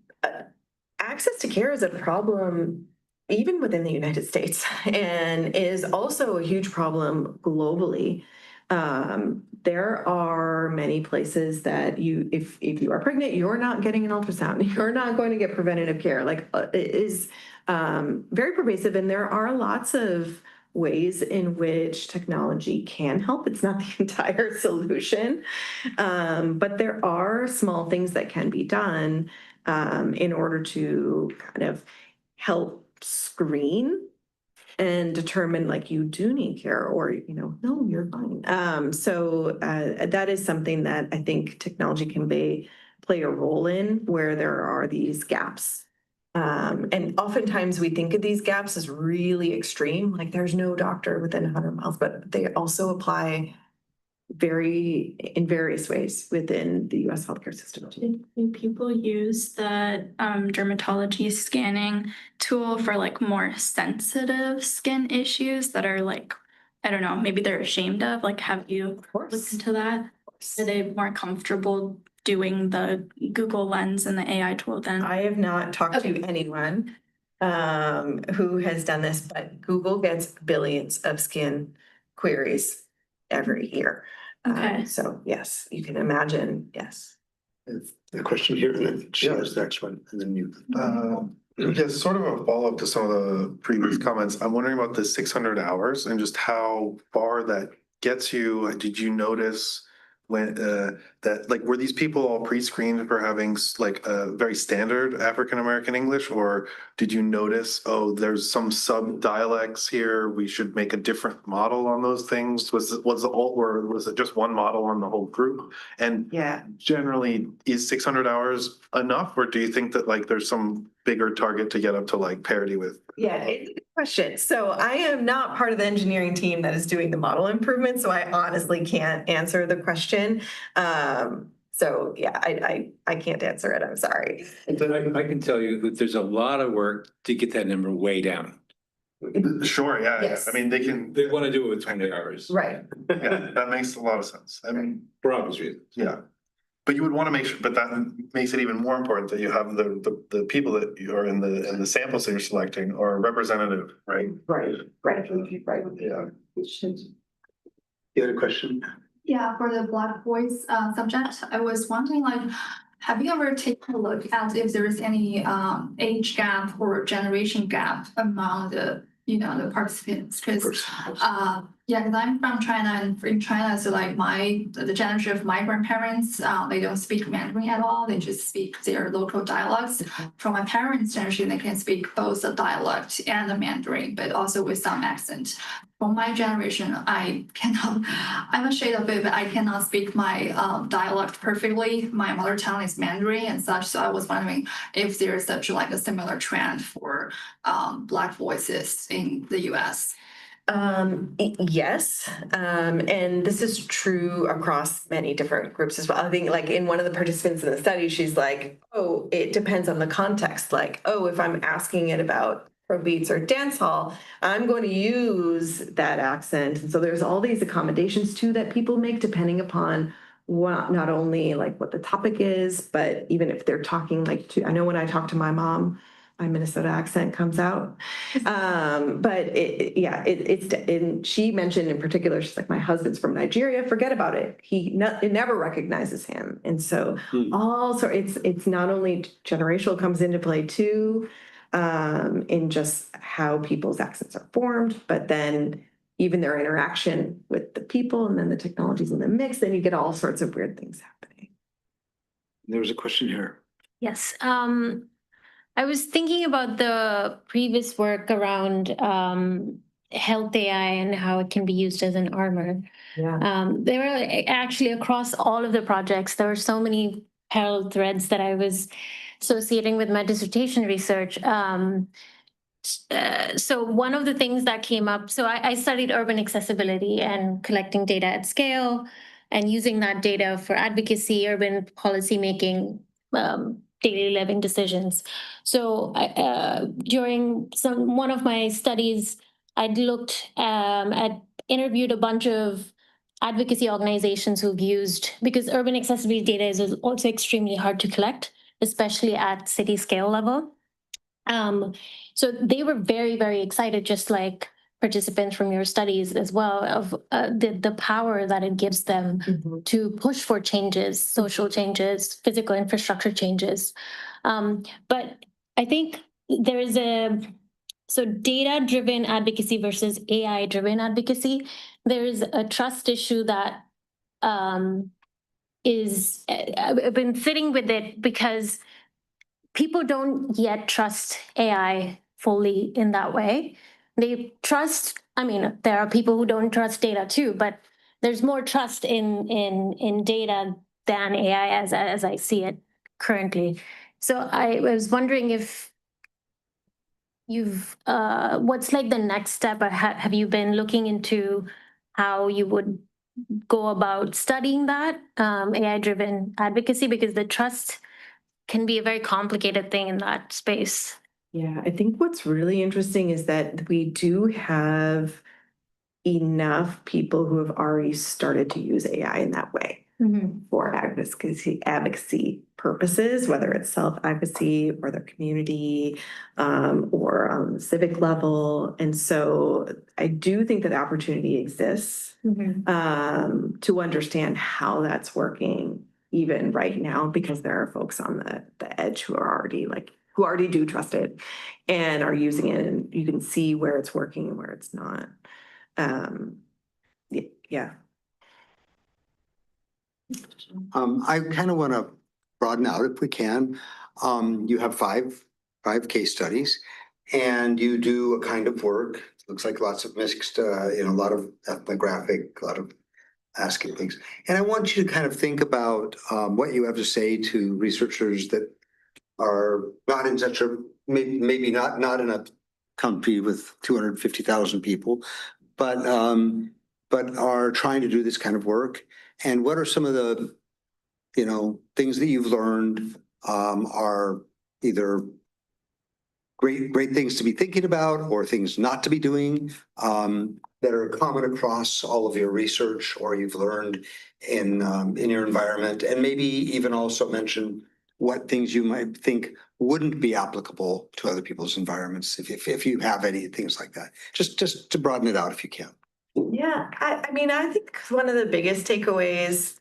access to care is a problem even within the United States, and is also a huge problem globally. There are many places that if you are pregnant, you're not getting an ultrasound, you're not going to get preventative care. It is very pervasive, and there are lots of ways in which technology can help. It's not the entire solution, but there are small things that can be done in order to kind of help screen and determine like you do need care or, no, you're fine. So that is something that I think technology can play a role in where there are these gaps. And oftentimes we think of these gaps as really extreme, like there's no doctor within 100 miles, but they also apply in various ways within the US healthcare system. Do people use the dermatology scanning tool for like more sensitive skin issues that are like, I don't know, maybe they're ashamed of? Like, have you looked into that? Are they more comfortable doing the Google Lens and the AI tool then? I have not talked to anyone who has done this, but Google gets billions of skin queries every year. Okay. So yes, you can imagine, yes. The question here, and then Sheila's the next one, and then you. Yeah, sort of a follow-up to some of the previous comments. I'm wondering about the 600 hours and just how far that gets you. Did you notice when that like were these people all pre-screened for having like a very standard African-American English, or did you notice, oh, there's some sub-dialects here, we should make a different model on those things? Was it just one model on the whole group? And Yeah. generally, is 600 hours enough, or do you think that like there's some bigger target to get up to like parity with? Yeah, it's a good question. So I am not part of the engineering team that is doing the model improvement, so I honestly can't answer the question. So yeah, I can't answer it. I'm sorry. But I can tell you that there's a lot of work to get that number way down. Sure, yeah. Yes. I mean, They want to do it with 20 hours. Right. Yeah, that makes a lot of sense. I mean, For obvious reasons. yeah. But you would want to make sure, but that makes it even more important that you have the people that are in the samples that you're selecting are representative, right? Right. Yeah. You had a question? Yeah, for the Black voice subject, I was wondering, like, have you ever taken a look at if there is any age gap or generation gap among the the participants? Because because I'm from China, and in China, so like the generation of my grandparents, they don't speak Mandarin at all. They just speak their local dialects. From my parents' generation, they can speak both the dialect and the Mandarin, but also with some accent. For my generation, I'm ashamed of it, but I cannot speak my dialect perfectly. My mother tongue is Mandarin and such. So I was wondering if there's such like a similar trend for Black voices in the US. Yes, and this is true across many different groups as well. I think like in one of the participants in the study, she's like, oh, it depends on the context. Like, oh, if I'm asking it about Afrobeats or dancehall, I'm going to use that accent. And so there's all these accommodations too that people make depending upon not only like what the topic is, but even if they're talking I know when I talk to my mom, my Minnesota accent comes out. But and she mentioned in particular, she's like, my husband's from Nigeria, forget about it. It never recognizes him. And so also it's not only generational comes into play too, in just how people's accents are formed, but then even their interaction with the people and then the technologies in the mix, then you get all sorts of weird things happening. There was a question here. Yes. I was thinking about the previous work around health AI and how it can be used as an armor. Yeah. There were actually across all of the projects, there were so many parallel threads that I was associating with my dissertation research. So one of the things that came up, so I studied urban accessibility and collecting data at scale and using that data for advocacy, urban policymaking, daily living decisions. So during one of my studies, I'd interviewed a bunch of advocacy organizations who've used, because urban accessibility data is also extremely hard to collect, especially at city scale level. So they were very, very excited, just like participants from your studies as well, of the power that it gives them to push for changes, social changes, physical infrastructure changes. But I think there is So data-driven advocacy versus AI-driven advocacy, there's a trust issue that is, I've been sitting with it because people don't yet trust AI fully in that way. They trust, I mean, there are people who don't trust data too, but there's more trust in data than AI as I see it currently. So I was wondering if you've, what's like the next step? Or have you been looking into how you would go about studying that AI-driven advocacy? Because the trust can be a very complicated thing in that space. Yeah, I think what's really interesting is that we do have enough people who have already started to use AI in that way for advocacy purposes, whether it's self-advocacy or their community or on the civic level. And so I do think that the opportunity exists to understand how that's working even right now, because there are folks on the edge who are already who already do trust it and are using it, and you can see where it's working and where it's not. Yeah. I kind of want to broaden out if we can. You have five case studies, and you do a kind of work. Looks like lots of mixed, a lot of ethnographic, a lot of asking things. And I want you to kind of think about what you have to say to researchers that are not in such a, maybe not in a country with 250,000 people, but are trying to do this kind of work. And what are some of the, things that you've learned are either great things to be thinking about or things not to be doing that are common across all of your research or you've learned in your environment, and maybe even also mention what things you might think wouldn't be applicable to other people's environments, if you have any things like that. Just to broaden it out if you can. Yeah, I mean, I think one of the biggest takeaways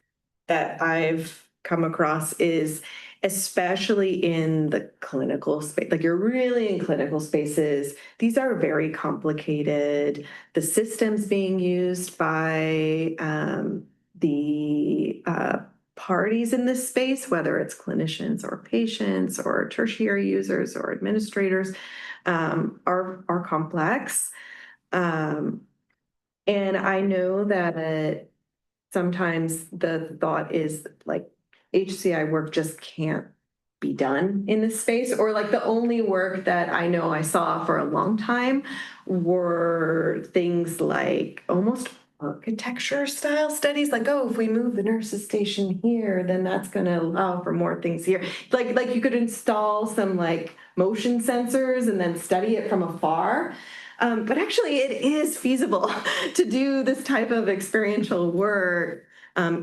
that I've come across is, especially in the clinical space, like you're really in clinical spaces, these are very complicated. The systems being used by the parties in this space, whether it's clinicians or patients or tertiary users or administrators, are complex. And I know that sometimes the thought is like HCI work just can't be done in this space, or like the only work that I know I saw for a long time were things like almost architecture style studies, like, oh, if we move the nurse's station here, then that's going to allow for more things here. Like you could install some like motion sensors and then study it from afar. But actually, it is feasible to do this type of experiential work,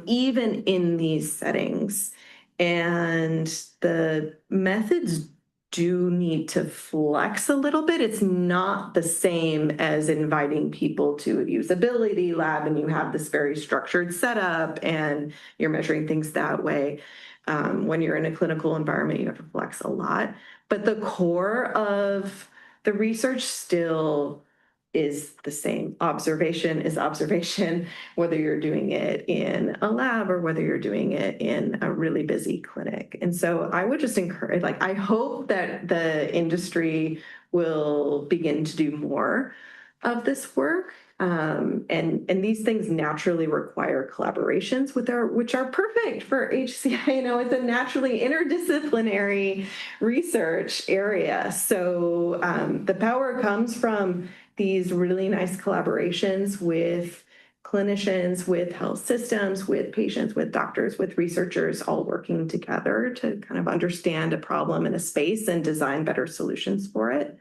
even in these settings. And the methods do need to flex a little bit. It's not the same as inviting people to a usability lab and you have this very structured setup and you're measuring things that way. When you're in a clinical environment, you have to flex a lot. But the core of the research still is the same. Observation is observation, whether you're doing it in a lab or whether you're doing it in a really busy clinic. And so I would just encourage, I hope that the industry will begin to do more of this work. And these things naturally require collaborations which are perfect for HCI. It's a naturally interdisciplinary research area. So the power comes from these really nice collaborations with clinicians, with health systems, with patients, with doctors, with researchers, all working together to kind of understand a problem in a space and design better solutions for it.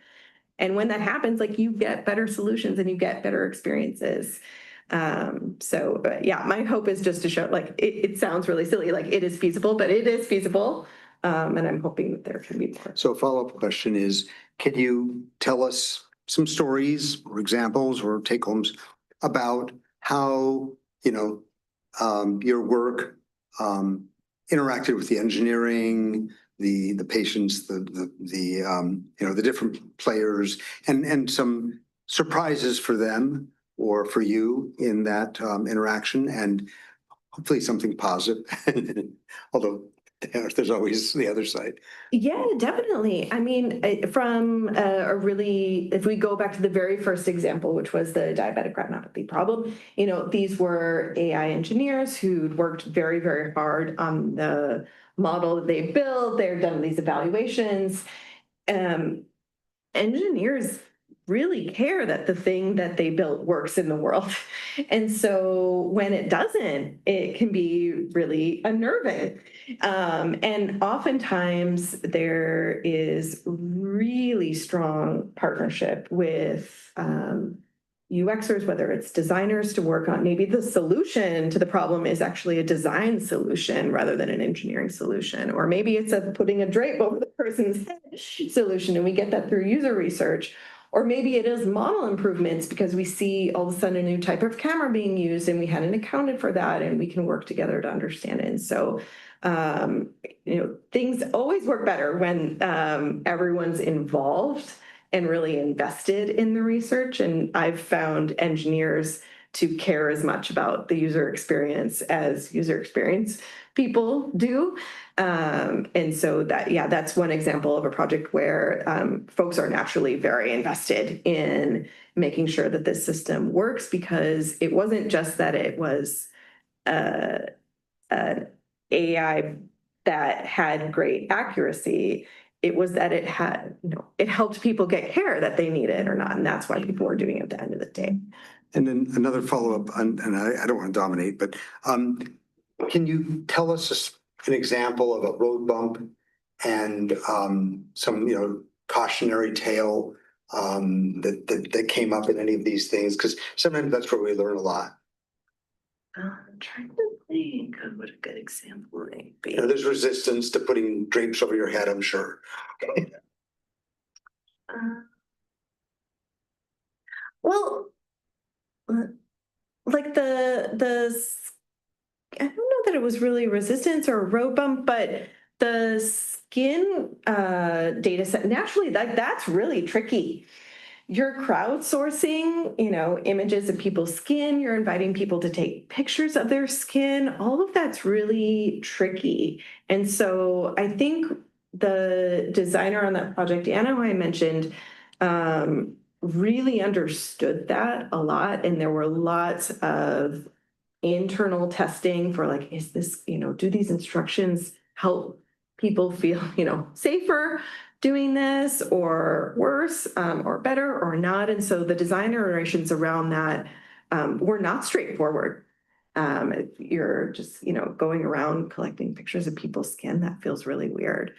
And when that happens, you get better solutions and you get better experiences. Yeah, my hope is just to show, it sounds really silly, it is feasible, but it is feasible. And I'm hoping that there can be more. So a follow-up question is, can you tell us some stories or examples or take-homes about how, your work interacted with the engineering, the patients, the different players, and some surprises for them or for you in that interaction, and hopefully something positive. Although there's always the other side. Yeah, definitely. I mean, from if we go back to the very first example, which was the diabetic retinopathy problem, these were AI engineers who'd worked very, very hard on the model that they built. They've done these evaluations. Engineers really care that the thing that they built works in the world. And so when it doesn't, it can be really unnerving. And oftentimes there is really strong partnership with UXers, whether it's designers to work on maybe the solution to the problem is actually a design solution rather than an engineering solution, or maybe it's putting a drape over the person's head solution, and we get that through user research. Or maybe it is model improvements because we see all of a sudden a new type of camera being used and we hadn't accounted for that, and we can work together to understand it. And so, things always work better when everyone's involved and really invested in the research. And I've found engineers to care as much about the user experience as user experience people do. And so that's one example of a project where folks are naturally very invested in making sure that this system works, because it wasn't just that it was an AI that had great accuracy. It was that it had, it helped people get care that they needed or not. And that's why people were doing it at the end of the day. And then another follow-up, and I don't want to dominate, but can you tell us an example of a road bump and some, cautionary tale that came up in any of these things? Because sometimes that's where we learn a lot. I'm trying to think of what a good example might be. There's resistance to putting drapes over your head, I'm sure. Well, like I don't know that it was really resistance or a road bump, but the skin data set, naturally, that's really tricky. You're crowdsourcing, images of people's skin. You're inviting people to take pictures of their skin. All of that's really tricky. And so I think the designer on that project, Anna, who I mentioned, really understood that a lot. And there were lots of internal testing for is this, do these instructions help people feel, safer doing this, or worse, or better, or not? And so the design iterations around that were not straightforward. If you're just, going around collecting pictures of people's skin, that feels really weird.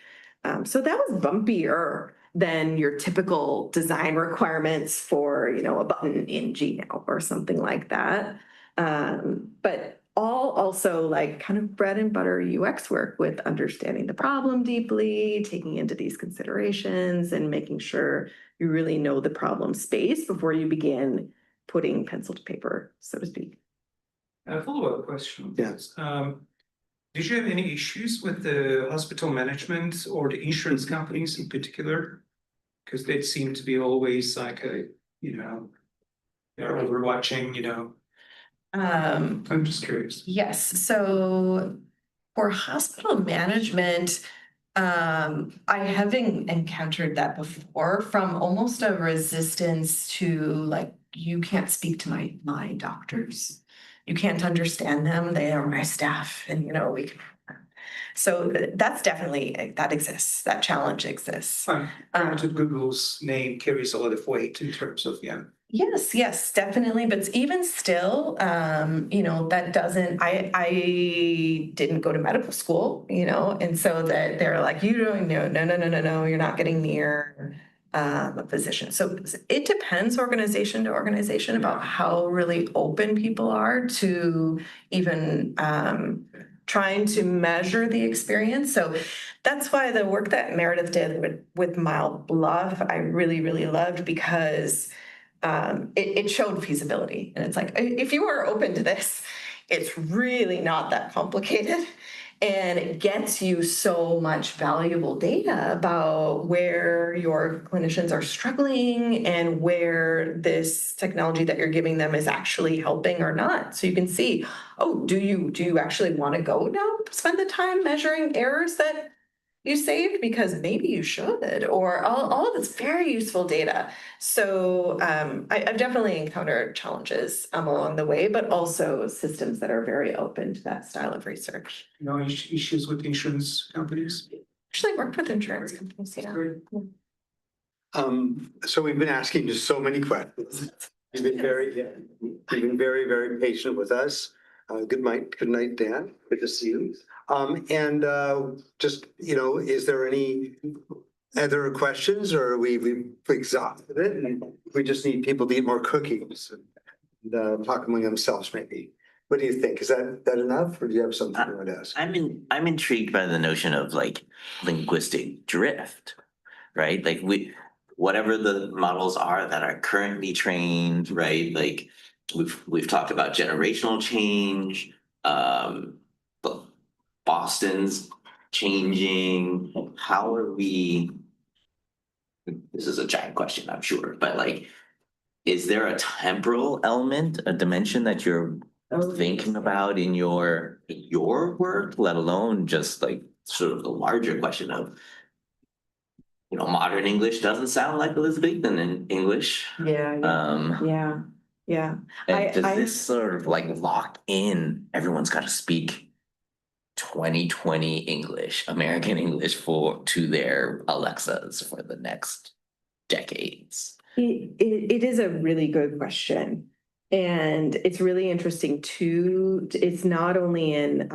So that was bumpier than your typical design requirements for, a button in Gmail or something like that. But all also kind of bread and butter UX work with understanding the problem deeply, taking into these considerations, and making sure you really know the problem space before you begin putting pencil to paper, so to speak. A follow-up question. Yes. Did you have any issues with the hospital management or the insurance companies in particular? Because they seem to be always they're overwatching, I'm just curious. Yes. So for hospital management, I haven't encountered that before, from almost a resistance to you can't speak to my doctors. You can't understand them. They are my staff, and we can. So that's definitely, that exists. That challenge exists. Granted, Google's name carries a lot of weight in terms of, Yes, definitely. But even still, that doesn't, I didn't go to medical school, and so that they're like, you don't know, no, you're not getting near a physician. So it depends organization to organization about how really open people are to even trying to measure the experience. So that's why the work that Meredith did with Mild Bluff, I really, really loved, because it showed feasibility. And it's if you are open to this, it's really not that complicated. And it gets you so much valuable data about where your clinicians are struggling and where this technology that you're giving them is actually helping or not. So you can see, oh, do you actually want to go now spend the time measuring errors that you saved, because maybe you should, or all of this very useful data. So I've definitely encountered challenges along the way, but also systems that are very open to that style of research. No issues with insurance companies? Actually worked with insurance companies, yeah. So we've been asking just so many questions. You've been very, very patient with us. Good night, Dan. Good to see you. Just, is there any other questions, or we've exhausted it and we just need people to eat more cookies and talk among themselves maybe? What do you think? Is that enough, or do you have something you want to ask? I'm intrigued by the notion of like linguistic drift, right? Like whatever the models are that are currently trained, right? Like we've talked about generational change, but Boston's changing. How are we? This is a giant question, I'm sure, but like, is there a temporal element, a dimension that you're thinking about in your work, let alone just like sort of the larger question of, modern English doesn't sound like Elizabethan English. Yeah. And does this sort of like lock in everyone's got to speak 2020 English, American English to their Alexas for the next decades? It is a really good question. And it's really interesting too. It's not only in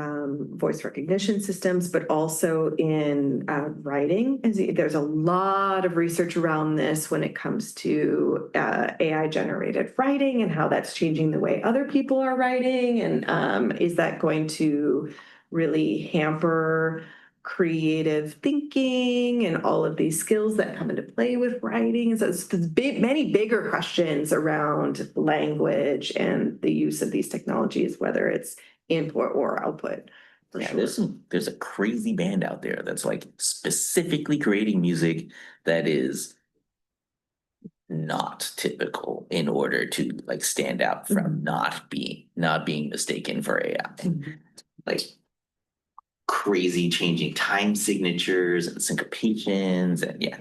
voice recognition systems, but also in writing. There's a lot of research around this when it comes to AI generated writing and how that's changing the way other people are writing. And is that going to really hamper creative thinking and all of these skills that come into play with writing? So it's many bigger questions around language and the use of these technologies, whether it's input or output. Yeah, there's a crazy band out there that's like specifically creating music that is not typical in order to like stand out from not being mistaken for AI. Like crazy changing time signatures and syncopations and yeah.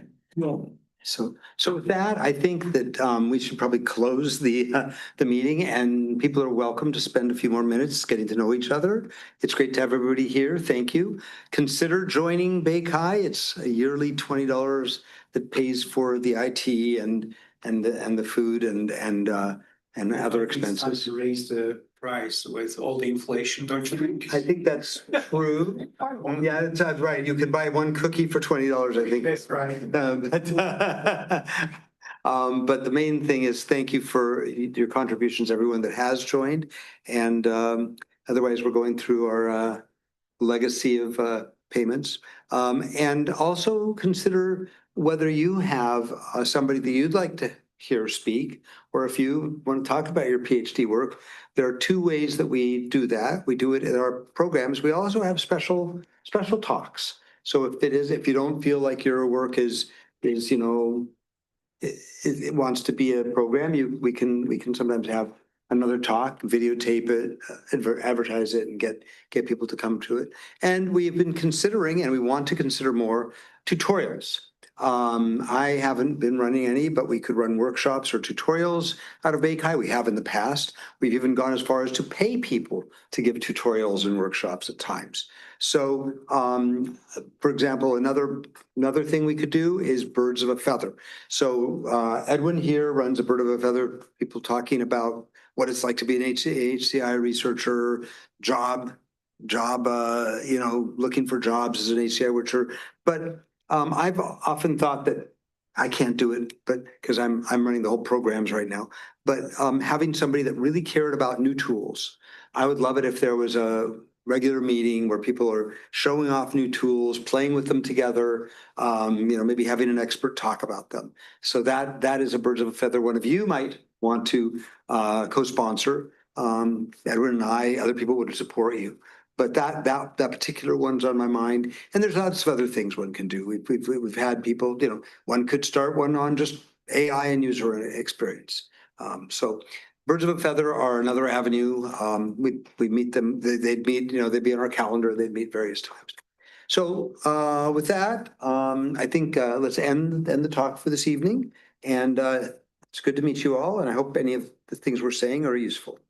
So with that, I think that we should probably close the meeting, and people are welcome to spend a few more minutes getting to know each other. It's great to have everybody here. Thank you. Consider joining BayChi. It's a yearly $20 that pays for the IT and the food and other expenses. It's time to raise the price with all the inflation, don't you think? I think that's true. Yeah, that's right. You could buy one cookie for $20, I think. That's right. But the main thing is thank you for your contributions, everyone that has joined. And otherwise, we're going through our legacy of payments. And also consider whether you have somebody that you'd like to hear speak, or if you want to talk about your PhD work. There are two ways that we do that. We do it in our programs. We also have special talks. So if you don't feel like your work is it wants to be a program, we can sometimes have another talk, videotape it, advertise it, and get people to come to it. And we have been considering, and we want to consider more tutorials. I haven't been running any, but we could run workshops or tutorials out of BayChi. We have in the past. We've even gone as far as to pay people to give tutorials and workshops at times. So, for example, another thing we could do is birds of a feather. So Edwin here runs a bird of a feather, people talking about what it's like to be an HCI researcher, looking for jobs as an HCI researcher. But I've often thought that I can't do it, but because I'm running the whole programs right now. But having somebody that really cared about new tools, I would love it if there was a regular meeting where people are showing off new tools, playing with them together, maybe having an expert talk about them. So that is a birds of a feather. One of you might want to co-sponsor. Edwin and I, other people would support you. But that particular one's on my mind. And there's lots of other things one can do. We've had people, you know, one could start one on just AI and user experience. So birds of a feather are another avenue. We meet them, they'd meet, you know, they'd be on our calendar, they'd meet various times. So with that, I think let's end the talk for this evening. And it's good to meet you all. And I hope any of the things we're saying are useful.